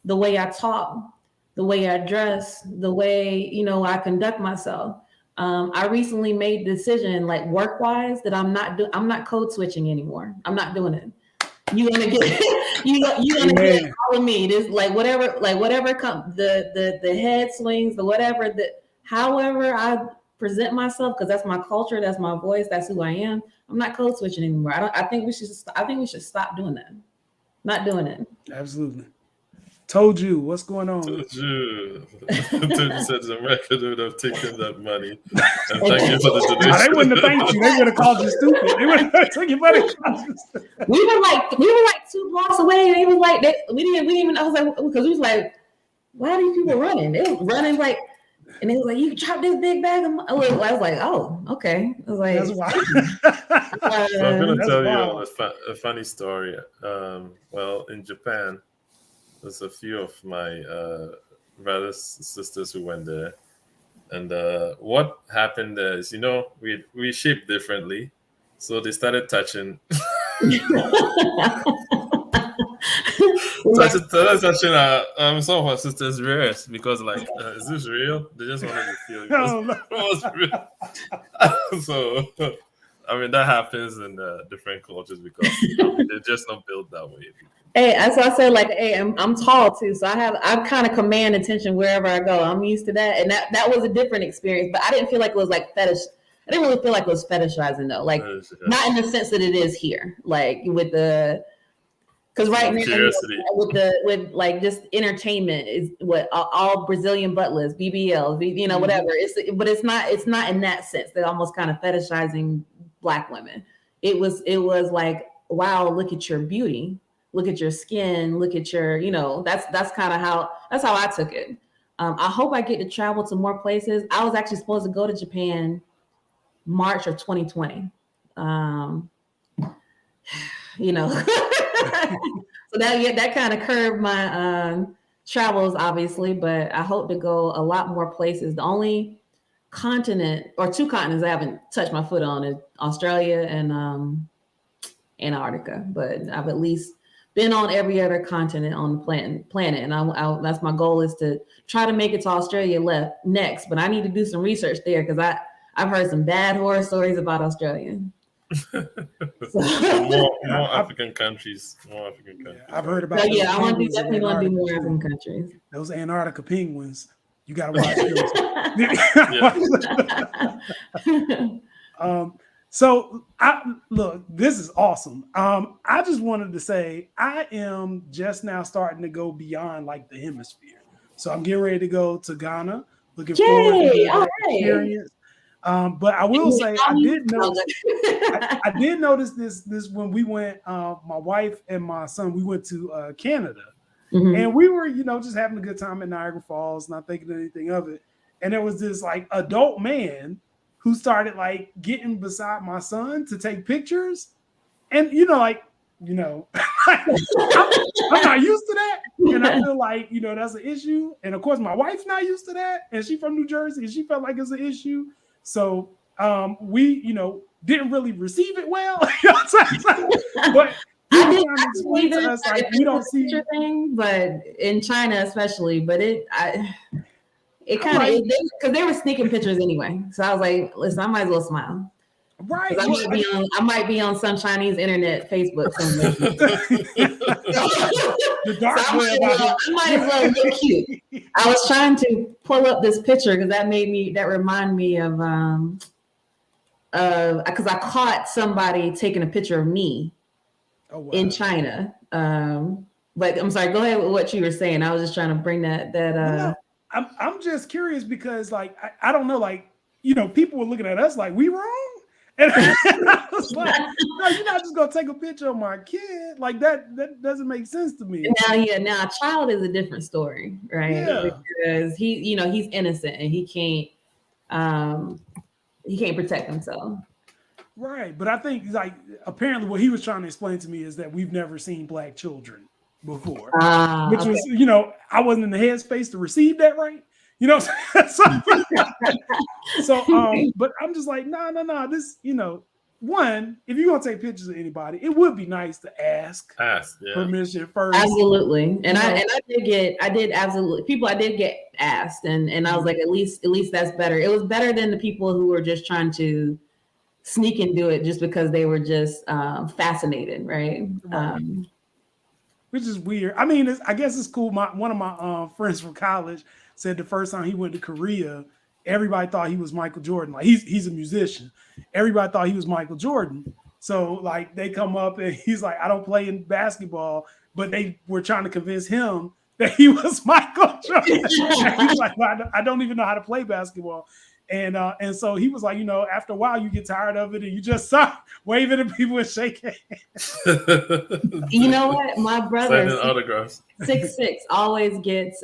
the way I talk, the way I dress, the way, I conduct myself. I recently made the decision, like work-wise, that I'm not code switching anymore. I'm not doing it. You gonna get get all of me. This whatever comes, the head swings, the whatever that. However I present myself, because that's my culture, that's my voice, that's who I am. I'm not code switching anymore. I think we should stop doing that. Not doing it. Absolutely. Told you, what's going on? Told you said America would have taken that money. And thank you for the donation. They wouldn't have thanked you. They would have called you stupid. They would have took your money. We were like 2 blocks away, and they was like, we didn't even. I was like, because we was like, why are these people running? They were running like, and they was like, you dropped this big bag of money. I was like, oh, okay. I was like, that's wild. So I'm gonna tell you a funny story. Well, in Japan. There's a few of my brothers and sisters who went there, and what happened there is, we shape differently, so they started touching. touching some of our sisters' rears because, is this real? They just wanted to feel it was real. So, that happens in different cultures because they're just not built that way. Hey, as I said, I'm tall too, so I kind of command attention wherever I go. I'm used to that, and that was a different experience. But I didn't feel like it was like fetish. I didn't really feel like it was fetishizing though, not in the sense that it is here, with the. Because right now, with just entertainment is what all Brazilian butt lifts, BBLs, whatever. But it's not in that sense. They're almost kind of fetishizing Black women. It was like, wow, look at your beauty. Look at your skin, look at your, that's kind of how I took it. I hope I get to travel to more places. I was actually supposed to go to Japan March of 2020. So that kind of curbed my travels, obviously, but I hope to go a lot more places. The only continent or 2 continents I haven't touched my foot on is Australia and Antarctica, but I've at least been on every other continent on the planet, and that's my goal, is to try to make it to Australia next. But I need to do some research there because I've heard some bad horror stories about Australia. More African countries. Yeah, I've heard about. So, I definitely want to do more African countries. Those Antarctica penguins, you got to watch. So look, this is awesome. I just wanted to say I am just now starting to go beyond the hemisphere. So I'm getting ready to go to Ghana. Looking forward to that experience. But I will say I did notice this when we went. My wife and my son, we went to Canada, and we were just having a good time at Niagara Falls, not thinking anything of it. And there was this adult man who started getting beside my son to take pictures. And you know, I'm not used to that. And I feel like, you know, that's an issue. And of course, my wife's not used to that. And she's from New Jersey and she felt like it's an issue. So we, you know, didn't really receive it well. You know what I'm saying? But I did trying to explain to us like we don't see thing, but in China especially, but it kind of because they were sneaking pictures anyway. So I was like, listen, I might as well smile. Right. I might be on some Chinese internet Facebook somewhere. The dark so I might as well look cute. I was trying to pull up this picture because that reminded me of because I caught somebody taking a picture of me in China. But I'm sorry, go ahead with what you were saying. I was just trying to bring that No, I'm just curious because like I don't know, like, you know, people were looking at us like we wrong. And I was like, no, you're not just gonna take a picture of my kid. Like that doesn't make sense to me. Now a child is a different story, right? Yeah. Because he's innocent and he can't protect himself. Right. But I think like apparently what he was trying to explain to me is that we've never seen Black children before. Which was, you know, I wasn't in the headspace to receive that right. You know, so but I'm just like, no. This, you know, one, if you're gonna take pictures of anybody, it would be nice to ask permission first. Absolutely, and I did get asked, and I was like, at least that's better. It was better than the people who were just trying to sneak and do it just because they were just fascinated, right? Which is weird. I mean, I guess it's cool. One of my friends from college said the first time he went to Korea, everybody thought he was Michael Jordan. Like he's a musician. Everybody thought he was Michael Jordan. So like they come up and he's like, I don't play in basketball, but they were trying to convince him that he was Michael Jordan. He's like, well, I don't even know how to play basketball. And so he was like, you know, after a while you get tired of it and you just start waving at people and shaking hands. You know what? My brother, autographs. 6'6", always gets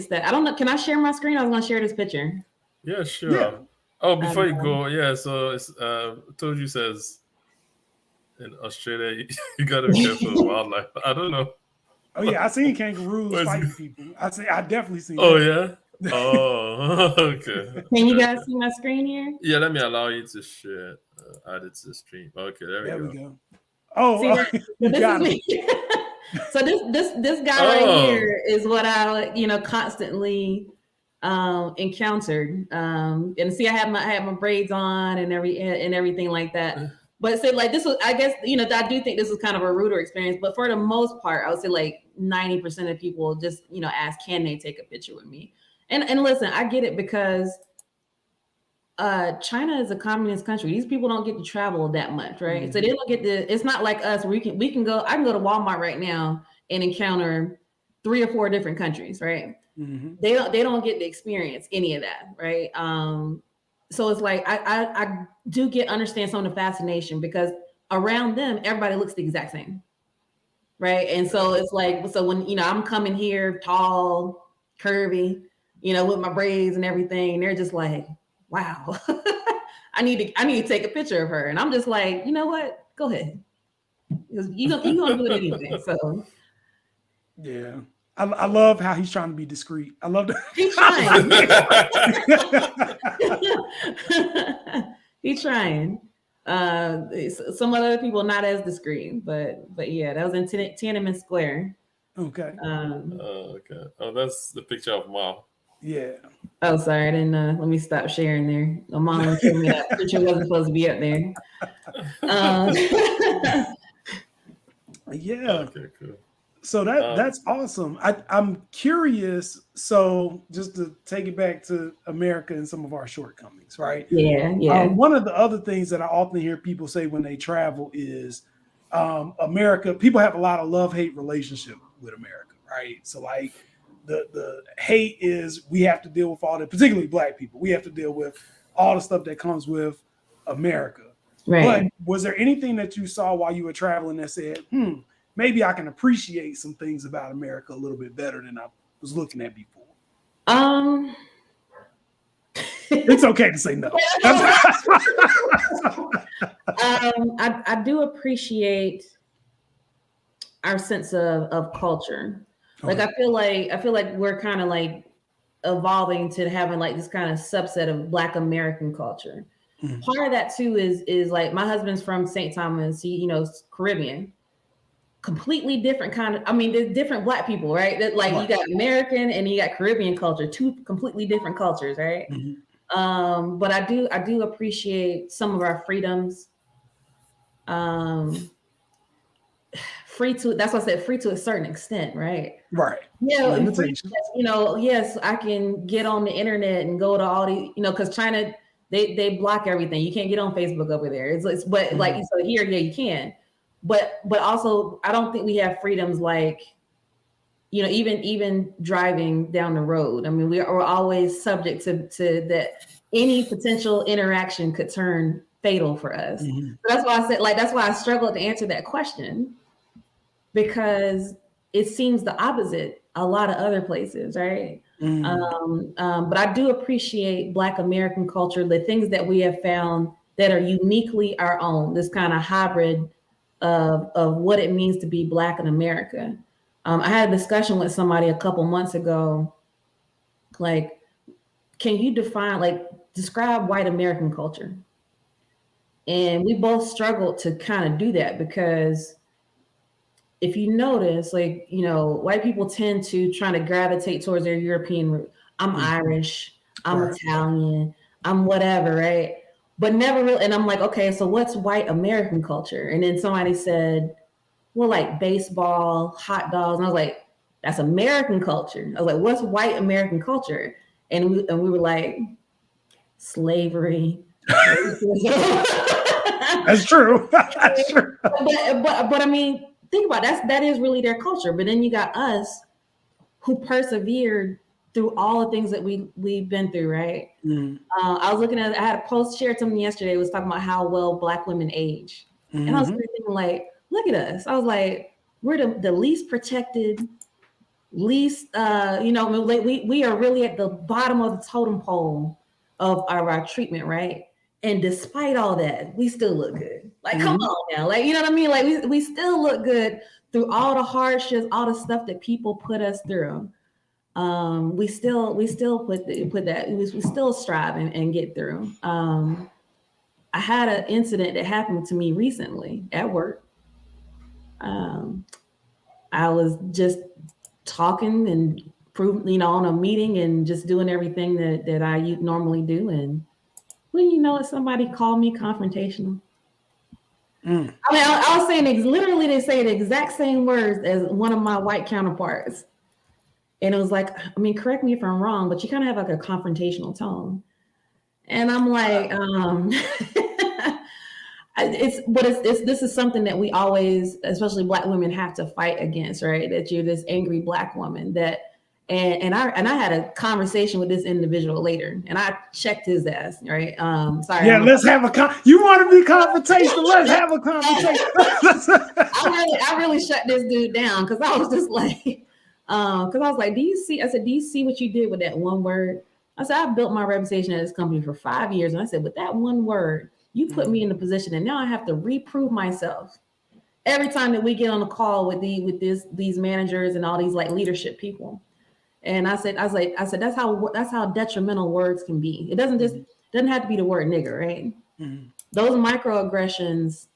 that. I don't know. Can I share my screen? I was gonna share this picture. Yeah, sure. Yeah. Oh, before you go, so it's told you says in Australia you gotta be careful of wildlife. I don't know. Oh yeah, I seen kangaroos fighting people. I definitely seen. Oh that. Yeah. Oh, okay. Can you guys see my screen here? Yeah, let me allow you to share. Add it to the stream. Okay, there we go. Oh, see, this is me. So this guy right here is what I constantly encountered. And see, I had my braids on and everything like that. But say like this was, I guess, I do think this was kind of a ruder experience. But for the most part, I would say like 90% of people just ask, can they take a picture with me? And listen, I get it because China is a communist country. These people don't get to travel that much, right? Mm-hmm. So they don't get to. It's not like us where we can go. I can go to Walmart right now and encounter 3 or 4 different countries, right? Mm-hmm. They don't get to experience any of that, right? So it's like I do understand some of the fascination because around them everybody looks the exact same, right? And so it's like when I'm coming here tall, curvy, with my braids and everything, they're just like, wow, I need to take a picture of her. And I'm just like, you know what? Go ahead. You're gonna do it anyway. So yeah. I love how he's trying to be discreet. I love that. He's trying. He's trying. Some other people not as discreet, but yeah, that was in Tiananmen Square. Okay. Okay. Oh, that's the picture of Mom. Yeah. Oh, sorry. I didn't. Let me stop sharing there. My mom was telling me that picture wasn't supposed to be up there. Yeah. Okay. Cool. So that's awesome. I'm curious. So just to take it back to America and some of our shortcomings, right? Yeah. One of the other things that I often hear people say when they travel is America. People have a lot of love-hate relationship with America, right? So like the hate is we have to deal with all the, particularly Black people. We have to deal with all the stuff that comes with America. Right. But was there anything that you saw while you were traveling that said, maybe I can appreciate some things about America a little bit better than I was looking at before? It's okay to say no. I do appreciate our sense of culture. Like I feel like we're kind of like evolving to having like this kind of subset of Black American culture. Part of that too is like my husband's from St. Thomas, Caribbean. Completely different kind of, I mean, there's different Black people, right? That like you got American and you got Caribbean culture, two completely different cultures, right? But I do appreciate some of our freedoms. Free to, that's why I said free to a certain extent, right? Right. Yeah, yes, I can get on the internet and go to all the, because China, they block everything. You can't get on Facebook over there. But like so here, yeah, you can. But also, I don't think we have freedoms like, even driving down the road. I mean, we're always subject to that. Any potential interaction could turn fatal for us. So that's why I said, that's why I struggled to answer that question, because it seems the opposite a lot of other places, right? But I do appreciate Black American culture, the things that we have found that are uniquely our own, this kind of hybrid of what it means to be Black in America. I had a discussion with somebody a couple months ago, like, can you describe white American culture? And we both struggled to kind of do that, because if you notice, white people tend to try to gravitate towards their European root. I'm Irish, I'm Italian, I'm whatever, right? But never really. And I'm like, okay, so what's white American culture? And then somebody said, well, like baseball, hot dogs. And I was like, that's American culture. I was like, what's white American culture? And we were like, slavery. That's true. That's true. But I mean, think about it. That is really their culture. But then you got us who persevered through all the things that we've been through, right? I was looking at, I had a post, shared something yesterday. It was talking about how well Black women age. And I was thinking like, look at us. I was like, we're the least protected, least, we are really at the bottom of the totem pole of our treatment, right? And despite all that, we still look good. Like, come on now. Like, you know what I mean? Like we still look good through all the hardships, all the stuff that people put us through. We still put that, we still strive and get through. I had an incident that happened to me recently at work. I was just talking and on a meeting and just doing everything that I normally do. And when somebody called me confrontational. I mean, I was saying literally they say the exact same words as one of my white counterparts. And it was like, I mean, correct me if I'm wrong, but you kind of have like a confrontational tone. And I'm like, this is something that we always, especially Black women, have to fight against, right? That you're this angry Black woman and I had a conversation with this individual later, and I checked his ass, right? Sorry. Yeah, let's have you want to be confrontational? Let's have a conversation. I really shut this dude down, because I was just like, because I was like, do you see what you did with that one word? I said, I built my reputation at this company for 5 years. And I said, with that one word, you put me in the position, and now I have to reprove myself every time that we get on a call with these managers and all these like leadership people. And I said, that's how detrimental words can be. It doesn't have to be the word nigger, right? Those microaggressions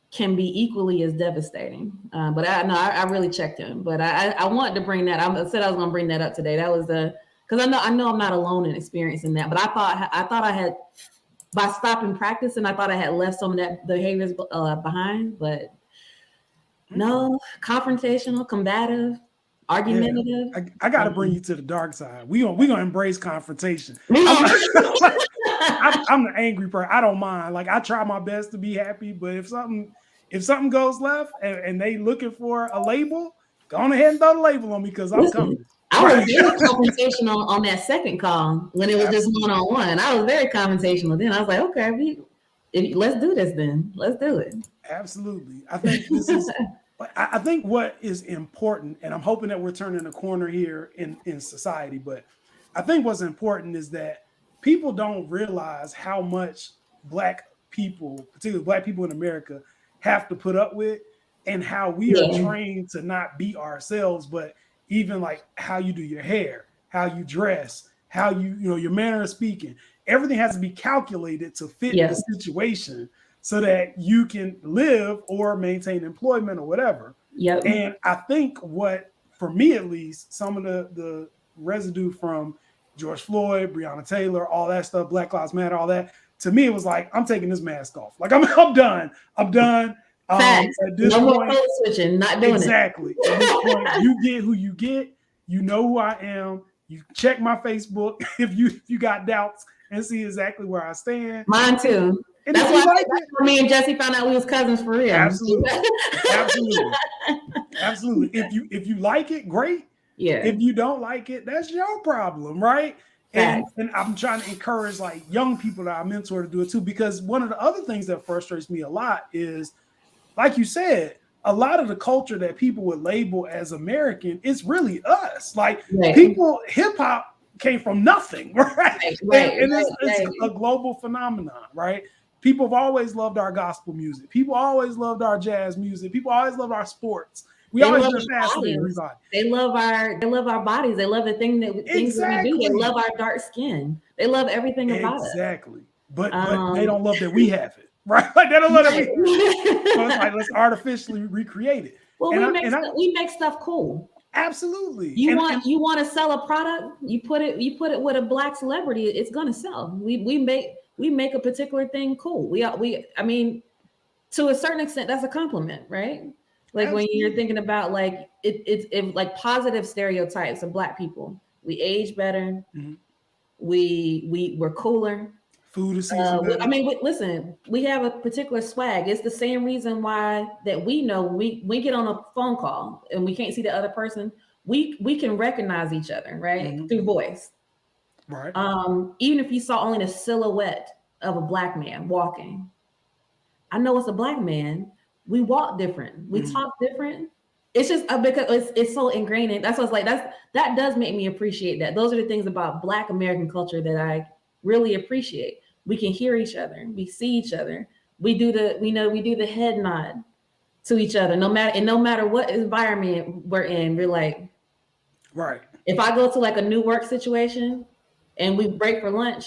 can be equally as devastating. But I really checked him. But I wanted to bring that. I said I was going to bring that up today. That was because I know I'm not alone in experiencing that. But I thought I had, by stopping practicing, I thought I had left some of that behaviors behind. But no, confrontational, combative, argumentative. Yeah, I got to bring you to the dark side. We gonna embrace confrontation. I'm the angry person. I don't mind. Like, I try my best to be happy, but if something goes left and they looking for a label, go on ahead and throw the label on me, because I'm coming. I was very confrontational on that second call when it was just one-on-one. I was very confrontational then. I was like, okay, let's do this then. Let's do it. Absolutely. I think I think what is important, and I'm hoping that we're turning a corner here in society, but I think what's important is that people don't realize how much Black people, particularly Black people in America, have to put up with, and how we are trained to not be ourselves, but even like how you do your hair, how you dress, how your manner of speaking, everything has to be calculated to fit the situation so that you can live or maintain employment or whatever. Yep. And I think for me at least, some of the residue from George Floyd, Breonna Taylor, all that stuff, Black Lives Matter, all that, to me, it was like, I'm taking this mask off. Like, I'm done. I'm done. At this no point, more code switching, not doing exactly. At this point, you get who you get. You know who I am. You check my Facebook if you got doubts and see exactly where I stand. Mine too. And that's why me and Jesse found out we was cousins for real. Absolutely. Absolutely. If you like it, great. Yeah. If you don't like it, that's your problem, right? And I'm trying to encourage like young people that I mentor to do it too, because one of the other things that frustrates me a lot is, like you said, a lot of the culture that people would label as American is really us. Like people, hip hop came from nothing, right? It's a global phenomenon, right? People have always loved our gospel music. People always loved our jazz music. People always loved our sports. We always been fascinated everybody. They love our bodies. They love the things that we do. They love our dark skin. They love everything about us. Exactly. But they don't love that we have it. Right? Like they don't love it. So it's like, let's artificially recreate it. Well, we make stuff cool. Absolutely. You want to sell a product, you put it with a Black celebrity, it's gonna sell. We make a particular thing cool. I mean, to a certain extent, that's a compliment, right? Like when you're thinking about like it like positive stereotypes of Black people. We age better. Mm-hmm. We're cooler. Food is seasoned. I mean, listen, we have a particular swag. It's the same reason why that we know we get on a phone call and we can't see the other person. We can recognize each other, right? Mm-hmm. Through voice. Right. Even if you saw only the silhouette of a Black man walking, I know it's a Black man. We walk different. We talk different. It's just because it's so ingrained in. That's what's like. That does make me appreciate that. Those are the things about Black American culture that I really appreciate. We can hear each other. We see each other. We do the head nod to each other. No matter what environment we're in, we're like, right. If I go to like a new work situation and we break for lunch,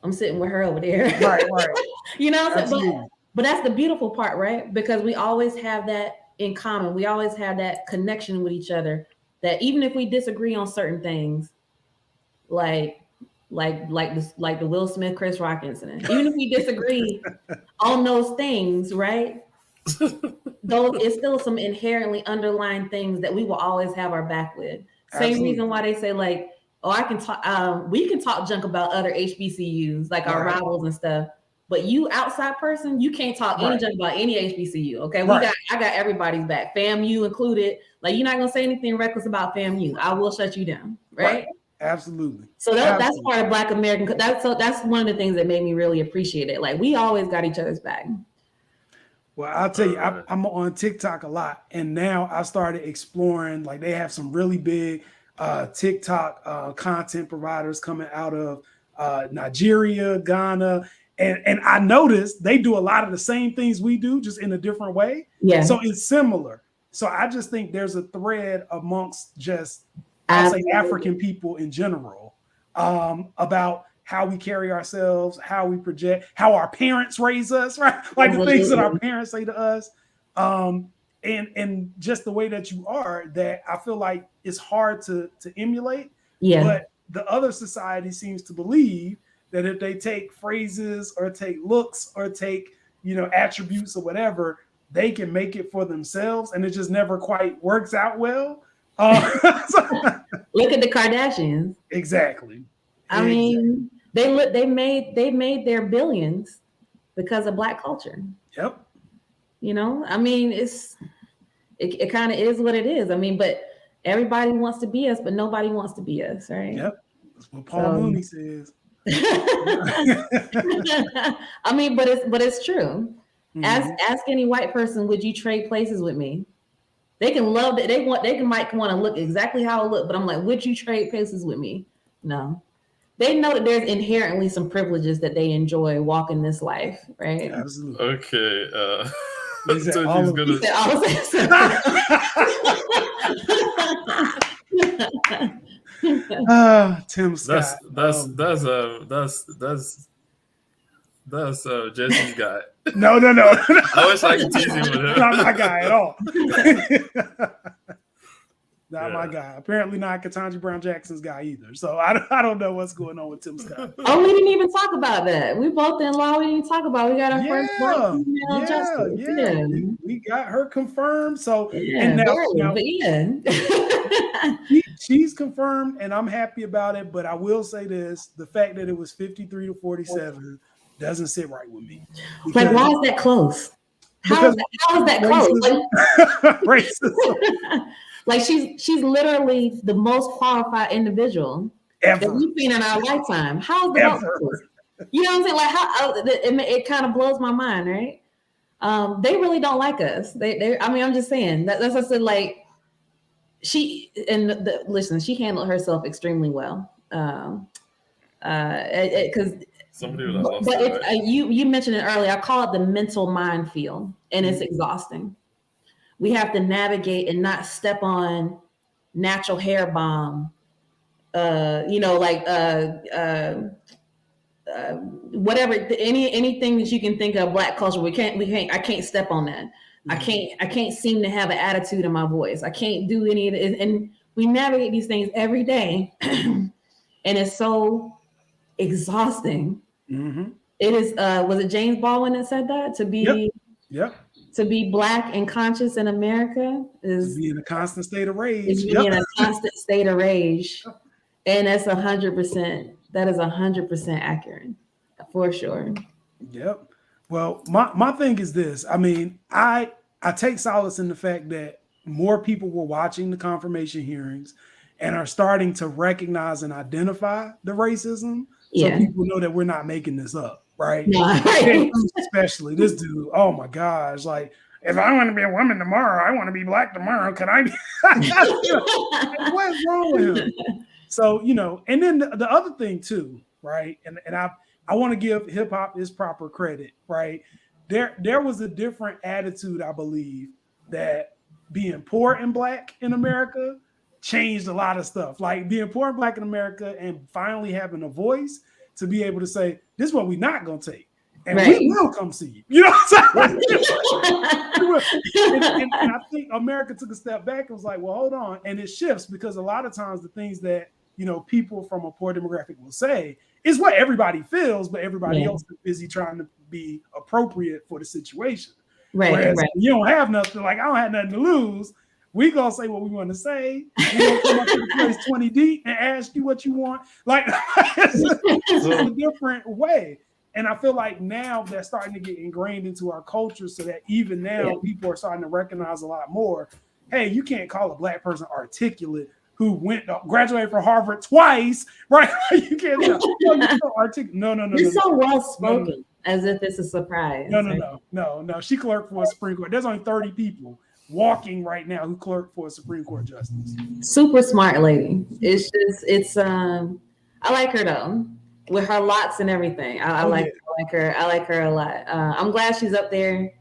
I'm sitting with her over there. Right. You know, but that's the beautiful part, right? Because we always have that in common. We always have that connection with each other. That even if we disagree on certain things, like the Will Smith Chris Rock incident. Even if we disagree on those things, right? It's still some inherently underlying things that we will always have our back with. Same reason why they say like, I can talk. We can talk junk about other HBCUs, like our rivals and stuff. But you outside person, you can't talk any junk about any HBCU. Okay, I got everybody's back, FAMU included. Like you're not gonna say anything reckless about FAMU. I will shut you down, right? Absolutely. So that's part of Black American. That's one of the things that made me really appreciate it. Like we always got each other's back. Well, I'll tell you, I'm on TikTok a lot, and now I started exploring. Like they have some really big TikTok content providers coming out of Nigeria, Ghana, and I noticed they do a lot of the same things we do, just in a different way. Yeah. So it's similar. So I just think there's a thread amongst just I'll say African people in general, about how we carry ourselves, how we project, how our parents raise us, right? Like the things that our parents say to us, and just the way that you are, that I feel like it's hard to emulate. Yeah. But the other society seems to believe that if they take phrases or take looks or take, attributes or whatever, they can make it for themselves, and it just never quite works out well. Look at the Kardashians. Exactly. I mean, they made their billions because of Black culture. Yep. I mean, it kind of is what it is. I mean, but everybody wants to be us, but nobody wants to be us, right? Yep. That's what Paul Mooney says. I mean, but it's true. Mm-hmm. Ask any white person, would you trade places with me? They can love that. Might want to look exactly how I look, but I'm like, would you trade places with me? No. they know that there's inherently some privileges that they enjoy walking this life, right? Absolutely. Okay. He said so all he's of gonna. He said all of Tim Scott. That's Jesse's guy. No. I always like teasing with him. Not my guy at all. Not my guy. Apparently not Ketanji Brown Jackson's guy either. So I don't know what's going on with Tim Scott. Oh, we didn't even talk about that. We both in law. We didn't talk about. We got our first black female justice. Yeah. We got her confirmed. So and now she's confirmed, and I'm happy about it. But I will say this: the fact that it was 53 to 47 doesn't sit right with me. Like, why is that close? How is that close? Racism. Like she's literally the most qualified individual ever that we've seen in our lifetime. How is the most close? You know what I'm saying? Like how it kind of blows my mind, right? They really don't like us. They I mean, I'm just saying that's what I said. Like listen, she handled herself extremely well. Because somebody would have lost but it, right? You mentioned it earlier. I call it the mental minefield, and it's exhausting. We have to navigate and not step on natural hair bomb. Whatever, anything that you can think of Black culture. I can't step on that. I can't seem to have an attitude in my voice. I can't do any of it. And we navigate these things every day. And it's so exhausting. Mm-hmm. It is, was it James Baldwin that said that? To be to be Black and conscious in America is to be in a constant state of rage. Is be in a constant state of rage. And that's 100%. That is 100% accurate for sure. Yep. Well, my thing is this. I mean, I take solace in the fact that more people were watching the confirmation hearings and are starting to recognize and identify the racism. So people know that we're not making this up. Right. Especially this dude. Oh my gosh. Like, if I want to be a woman tomorrow, I want to be Black tomorrow. Can I be? What's wrong with him? So, and then the other thing too, right? And I want to give hip hop its proper credit, right? There was a different attitude, I believe, that being poor and Black in America changed a lot of stuff. Like being poor and Black in America and finally having a voice to be able to say, this is what we're not going to take. And we will come see you. You know what I'm saying? and I think America took a step back and was like, well, hold on. And it shifts because a lot of times the things that, people from a poor demographic will say is what everybody feels, but everybody else is busy trying to be appropriate for the situation. Whereas you don't have nothing, like I don't have nothing to lose. We gonna say what we want to say. We gonna come up to the place 20 deep and ask you what you want. Like it's a different way. And I feel like now that's starting to get ingrained into our culture, so that even now people are starting to recognize a lot more. Hey, you can't call a Black person articulate who graduated from Harvard twice, right? You can't you're so articulate. No. You're so well spoken, as if it's a surprise. No. She clerked for a Supreme Court. There's only 30 people walking right now who clerked for a Supreme Court justice. Super smart lady. I like her though, with her locks and everything. I like her. I like her a lot. I'm glad she's up there.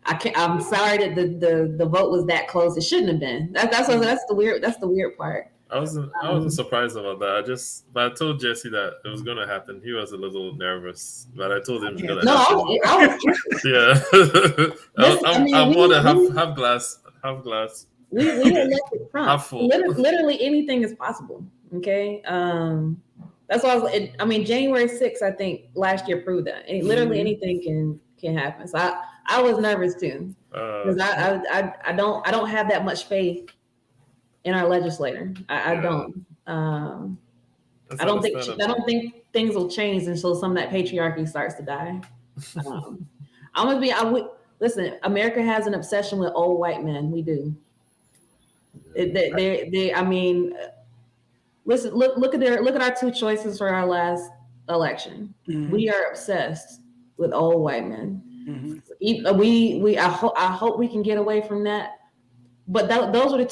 I'm sorry that the vote was that close. It shouldn't have been. That's the weird part. I wasn't surprised about that. But I told Jesse that it was gonna happen. He was a little nervous, but I told him it was gonna happen. I'm more than half glass. We elected Trump. Half full. Literally anything is possible. Okay. That's why January 6th, I think last year proved that. Literally anything can happen. So I was nervous too, because I don't have that much faith in our legislator. I don't. I don't think things will change until some of that patriarchy starts to die. Listen, America has an obsession with old white men. We do. Listen, look at our two choices for our last election. Mm-hmm. We are obsessed with old white men. Mm-hmm. I hope we can get away from that. But those are the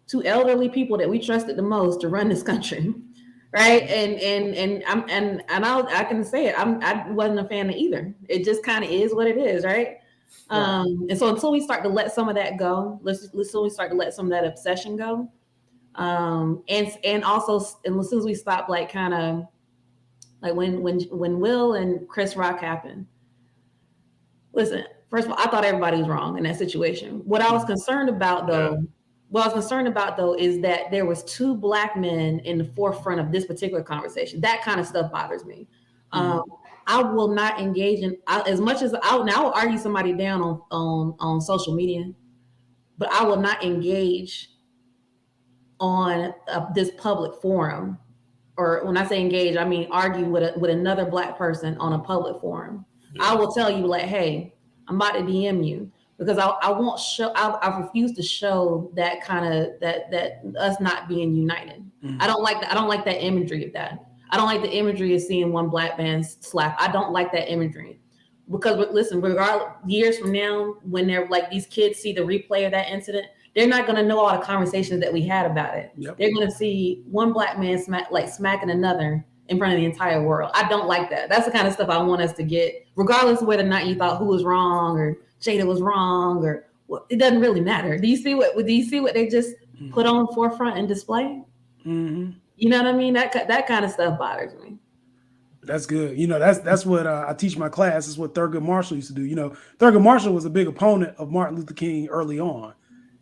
two elderly people that we trusted the most to run this country. right? I can say it. I wasn't a fan of either. It just kind of is what it is, right? And so until we start to let some of that go, until we start to let some of that obsession go, and also as soon as we stop, like kind of like when Will and Chris Rock happened. Listen, first of all, I thought everybody was wrong in that situation. What I was concerned about though is that there was two Black men in the forefront of this particular conversation. That kind of stuff bothers me. I will not engage in as much as I will argue somebody down on social media, but I will not engage on this public forum. Or when I say engage, I mean argue with another Black person on a public forum. I will tell you, like, hey, I'm about to DM you, because I won't show. I refuse to show that kind of that us not being united. I don't like that. I don't like that imagery of that. I don't like the imagery of seeing one Black man slap. I don't like that imagery, because listen, regardless, years from now, when they're like these kids see the replay of that incident, they're not going to know all the conversations that we had about it. Yep. They're going to see one Black man smacking another in front of the entire world. I don't like that. That's the kind of stuff I want us to get, regardless of whether or not you thought who was wrong or Jada was wrong, or it doesn't really matter. Do you see what they just put on forefront and display? You know what I mean? That kind of stuff bothers me. That's good. You know, that's what I teach my class. That's what Thurgood Marshall used to do. You know, Thurgood Marshall was a big opponent of Martin Luther King early on,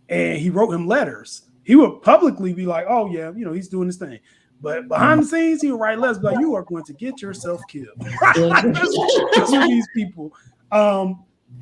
and he wrote him letters. He would publicly be like, "Oh yeah, you know, he's doing this thing," but behind the scenes, he would write letters like, "You are going to get yourself killed." That's what these people.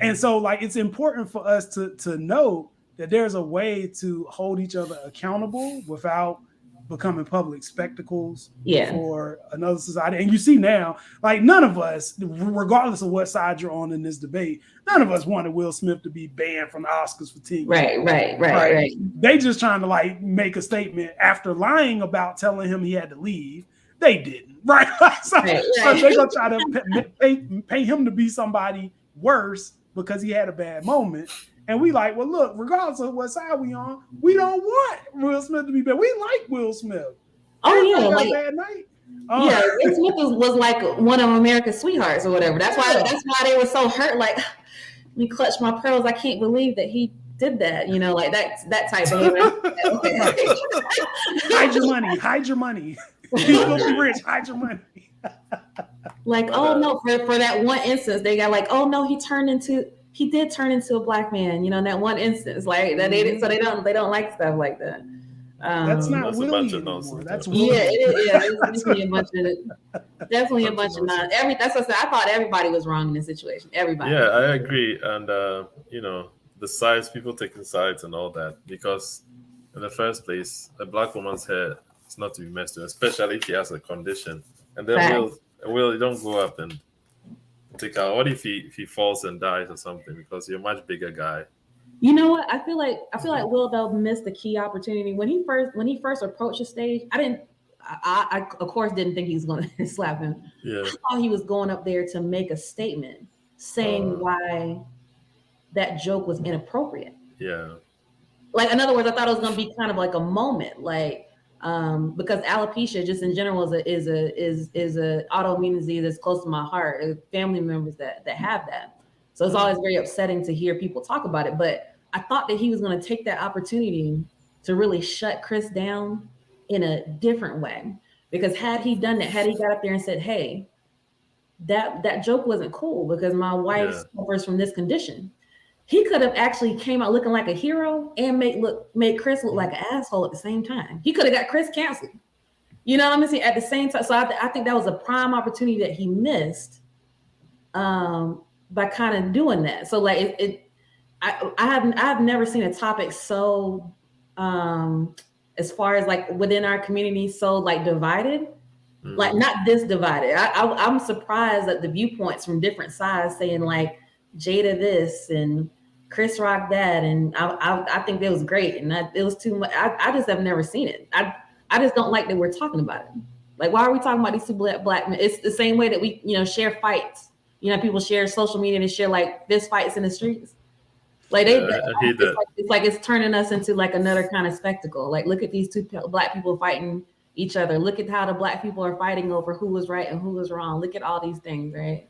And so, like, it's important for us to know that there's a way to hold each other accountable without becoming public spectacles for another society. And you see now, like, none of us, regardless of what side you're on in this debate, none of us wanted Will Smith to be banned from the Oscars for 10 years. Right. They just trying to, like, make a statement after lying about telling him he had to leave. They didn't, right? So they're gonna try to pay him to be somebody worse because he had a bad moment. And we like, well, look, regardless of what side we on, we don't want Will Smith to be bad. We like Will Smith. Like bad night. Will Smith was like one of America's sweethearts or whatever. That's why they were so hurt. Like, let me clutch my pearls. I can't believe that he did that. You know, like that type of behavior. Hide your money. People be rich. Hide your money. Like, oh no, for that one instance, they got like, oh no, he did turn into a Black man, you know, in that one instance, like that. So they don't like stuff like that. That's not Willie anymore. That's Willie. It's definitely a bunch of nonsense. That's what I said. I thought everybody was wrong in this situation. Everybody. Yeah, I agree. And you know, the sides, people taking sides and all that, because in the first place, a Black woman's hair is not to be messed with, especially if she has a condition. And then Will, you don't go up and take out. What if he falls and dies or something, because you're a much bigger guy? You know what? I feel like Will though missed the key opportunity when he first approached the stage. I of course didn't think he was going to slap him. Yeah. I thought he was going up there to make a statement saying why that joke was inappropriate. Yeah. Like, in other words, I thought it was going to be kind of like a moment, like. Because alopecia, just in general, is a autoimmune disease that's close to my heart. Family members that have that, so it's always very upsetting to hear people talk about it. But I thought that he was going to take that opportunity to really shut Chris down in a different way. Because had he done that, had he got up there and said, "Hey, that joke wasn't cool because my wife suffers from this condition," he could have actually came out looking like a hero and made Chris look like an asshole at the same time. He could have got Chris canceled. You know what I'm saying? At the same time. So I think that was a prime opportunity that he missed by kind of doing that. So like I've never seen a topic so as far as like within our community, so like divided. Like not this divided. I'm surprised at the viewpoints from different sides saying like Jada this and Chris Rock that, and I think it was great, and it was too much. I just have never seen it. I just don't like that we're talking about it. Like, why are we talking about these two black men? It's the same way that we, you know, share fights. You know, people share social media and share like fist fights in the streets. Like it's like it's turning us into like another kind of spectacle. Like, look at these two Black people fighting each other. Look at how the Black people are fighting over who was right and who was wrong. Look at all these things, right?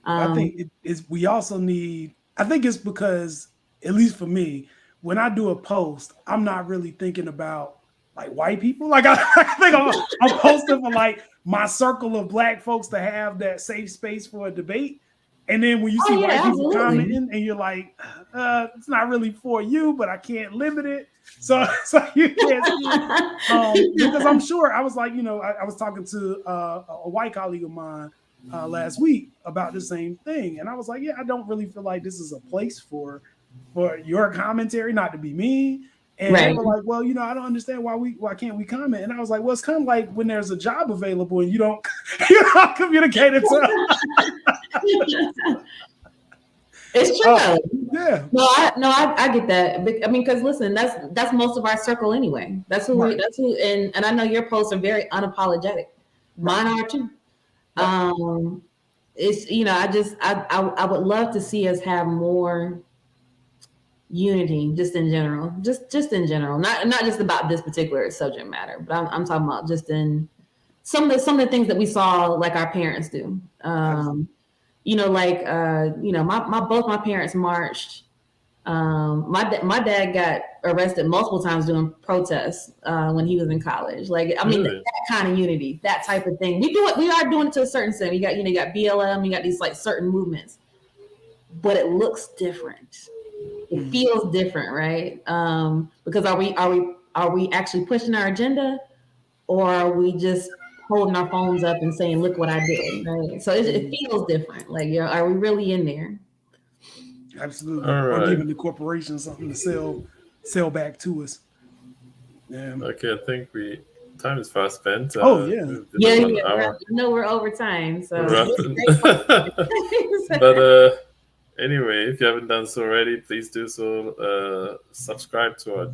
I think it is. We also need. I think it's because, at least for me, when I do a post, I'm not really thinking about like white people. Like I think I'm posting for like my circle of Black folks to have that safe space for a debate. And then when you see white people commenting, and you're like, it's not really for you, but I can't limit it. So you can't see it. Because I'm sure I was like, I was talking to a white colleague of mine last week about the same thing, and I was like, yeah, I don't really feel like this is a place for your commentary, not to be mean. And they were like, well, I don't understand why can't we comment? And I was like, well, it's kind of like when there's a job available and you don't communicate it to. It's true. Yeah. I get that. I mean, because listen, that's most of our circle anyway. That's who and I know your posts are very unapologetic. Mine are too. It's I would love to see us have more unity just in general, just in general, not just about this particular subject matter, but I'm talking about just in some of the things that we saw like our parents do. Both my parents marched. My dad got arrested multiple times doing protests when he was in college. Like, I mean, that kind of unity, that type of thing. We are doing it to a certain extent. You got BLM, you got these like certain movements, but it looks different. It feels different, right? Because are we actually pushing our agenda, or are we just holding our phones up and saying, "Look what I did"? Right? So it feels different. Like, are we really in there? Absolutely. Or giving the corporation something to sell back to us. Yeah. Okay, I think time is fast spent. We're over time. So but anyway, if you haven't done so already, please do so. Subscribe to our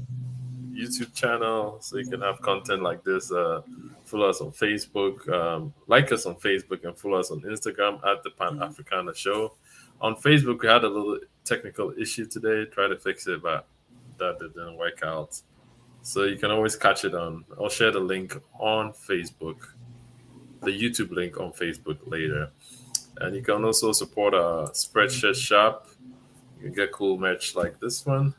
YouTube channel so you can have content like this. Follow us on Facebook, like us on Facebook, and follow us on Instagram at the PanAfricana Show. On Facebook, we had a little technical issue today. Try to fix it, but that didn't work out. So you can always catch it I'll share the link on Facebook, the YouTube link on Facebook later. And you can also support our Spreadshirt shop. You can get cool merch like this one,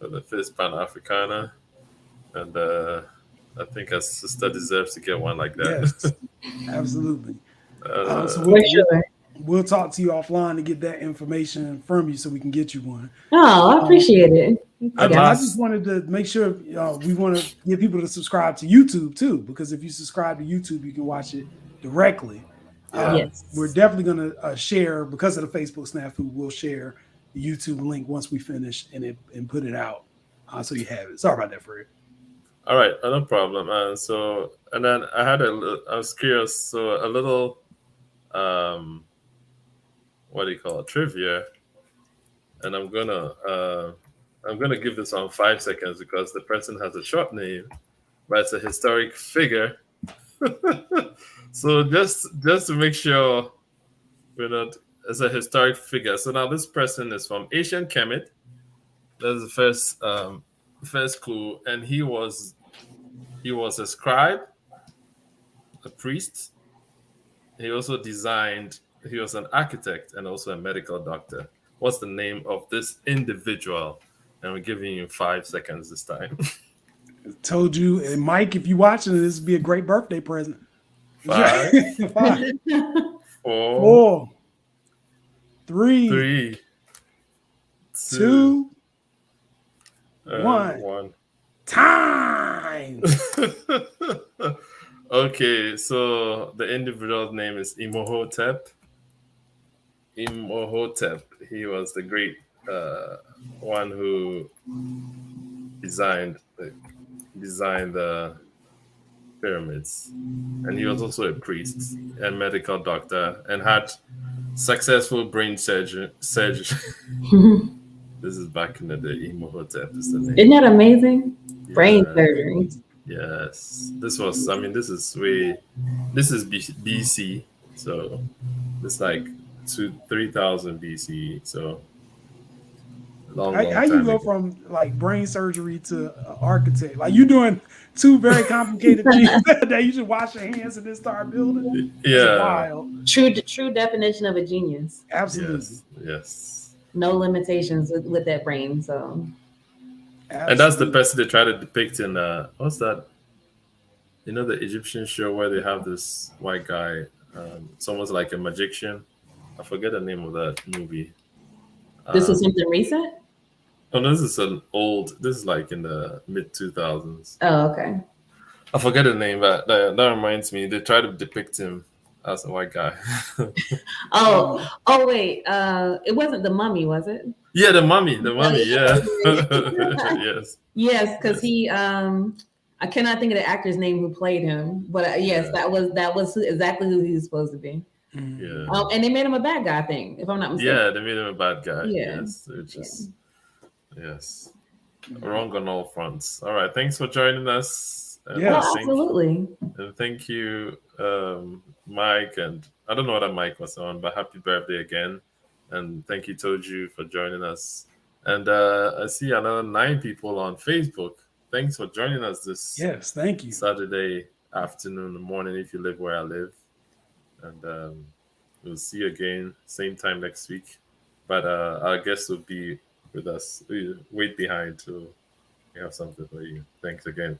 the first PanAfricana. And I think our sister deserves to get one like that. Yes, absolutely. So we'll talk to you offline to get that information from you so we can get you one. Oh, I appreciate it. I just wanted to make sure we want to get people to subscribe to YouTube too, because if you subscribe to YouTube, you can watch it directly. Yes. We're definitely going to share, because of the Facebook snafu, we'll share the YouTube link once we finish and put it out, so you have it. Sorry about that, Fred. All right, no problem. And then I was curious. So a little, what do you call it, trivia, and I'm gonna give this on 5 seconds because the person has a short name, but it's a historic figure. So just to make sure we're not, it's a historic figure. So now this person is from ancient Kemet. That's the first clue, and he was a scribe, a priest. He also he was an architect and also a medical doctor. What's the name of this individual? And we're giving you 5 seconds this time. I told you, and Mike, if you're watching, this would be a great birthday present. 5, 4, 3, 2, 1. Time. Okay, so the individual's name is Imhotep. He was the great one who designed the pyramids, and he was also a priest and medical doctor and had successful brain surgery. This is back in the day. Imhotep is the name. Isn't that amazing? Yeah. Brain surgery. Yes, this is BC, so it's like 3,000 BC. So long How you time go ago. from like brain surgery to architect? Like you doing two very complicated things that you should wash your hands and then start building. That's Yeah. wild. True definition of a genius. Absolutely. Yes. No limitations with that brain. So. Absolutely. And that's the person they try to depict in what's that? You know, the Egyptian show where they have this white guy, it's almost like a magician. I forget the name of that movie. This is something recent? Oh, no, this is like in the mid 2000s. Oh, okay. I forget the name, but that reminds me, they try to depict him as a white guy. Wait. It wasn't The Mummy, was it? Yeah, the mummy, yeah. Yes. Yes, because he I cannot think of the actor's name who played him, but yes, that was exactly who he was supposed to be. Yeah. And they made him a bad guy, I think, if I'm not mistaken. Yeah, they made him a bad guy. Yeah. Yes. Which is yes. Wrong on all fronts. All right. Thanks for joining us. Yeah, absolutely. And thank you, Mike, and I don't know what Mike was on, but happy birthday again. And thank you, Toju, for joining us. And I see another 9 people on Facebook. Thanks for joining us this thank you. Saturday afternoon and morning if you live where I live. And we'll see you again, same time next week. But our guest will be with us. We wait behind to have something for you. Thanks again,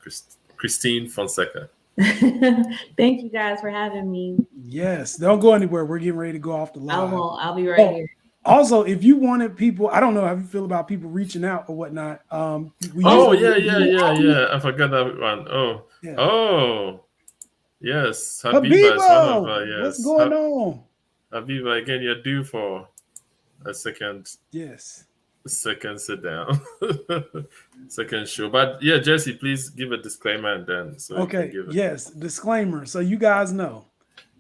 Kristen Fonseca. Thank you guys for having me. Yes, don't go anywhere. We're getting ready to go off the line. I'll be right here. Also, if you wanted people, I don't know how you feel about people reaching out or whatnot. Yeah. I forgot that one. Oh, yes. Habiba is one of our, yes. What's going on? Habiba, again, you're due for a second. Yes. Second sit down. Second show. But yeah, Jesse, please give a disclaimer and then okay. Yes, disclaimer. So you guys know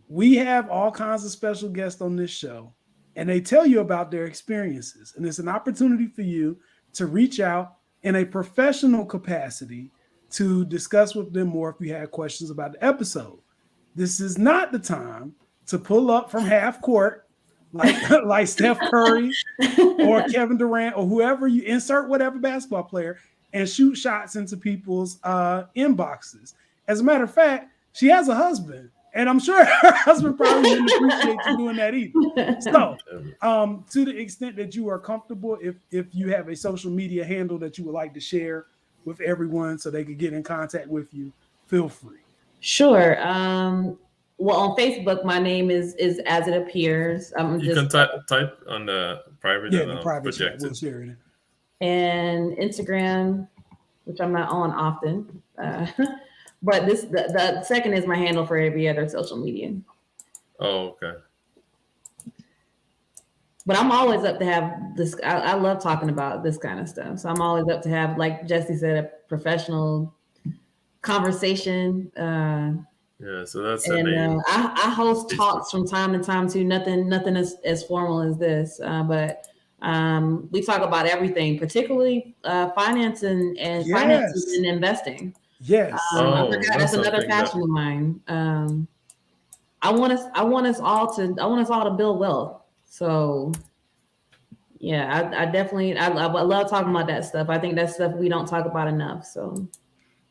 we have all kinds of special guests on this show, and they tell you about their experiences. And it's an opportunity for you to reach out in a professional capacity to discuss with them more if you had questions about the episode. This is not the time to pull up from half court like Steph Curry or Kevin Durant or whoever, you insert whatever basketball player and shoot shots into people's inboxes. As a matter of fact, she has a husband, and I'm sure her husband probably didn't appreciate you doing that either. So to the extent that you are comfortable, if you have a social media handle that you would like to share with everyone so they could get in contact with you, feel free. Sure. Well, on Facebook, my name is As It Appears. You can type on the private. Yeah, the private chat. We'll share it. And Instagram, which I'm not on often, but the second is my handle for every other social media. Oh, okay. But I'm always up to have this. I love talking about this kind of stuff, so I'm always up to have, like Jesse said, a professional conversation. Yeah, so that's and I host talks from time to time too. Nothing as formal as this, but we talk about everything, particularly finance and finances and investing. Yes, I forgot that's another passion of mine. I want us all to build wealth. So yeah, I definitely love talking about that stuff. I think that's stuff we don't talk about enough. So.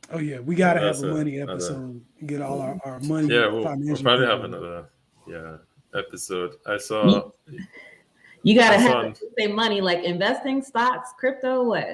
Oh yeah, we gotta have a money episode. Get all our money. Yeah, we'll probably have another episode. I saw. You gotta have to say money, like investing, stocks, crypto, what?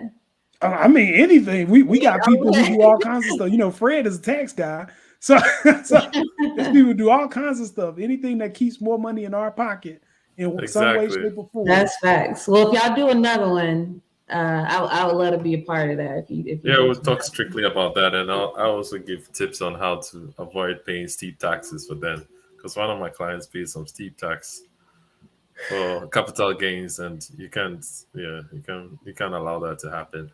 I mean anything. We got people who do all kinds of stuff. You know, Fred is a tax guy, so these people do all kinds of stuff. Anything that keeps more money in our pocket in some way, shape, or form. That's facts. Well, if y'all do another one. I would love to be a part of that. If you we'll talk strictly about that, and I'll also give tips on how to avoid paying steep taxes for them. Because one of my clients pays some steep tax for capital gains, and you can't allow that to happen.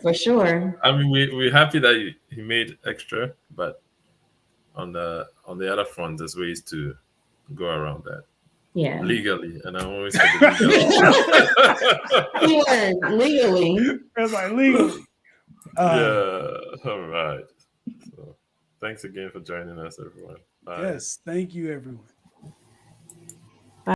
For sure. I mean, we're happy that he made extra, but on the other front, there's ways to go around that. Yeah, legally, and I always say legally. That's like legally. All right. So, thanks again for joining us, everyone. Bye. Yes, thank you, everyone.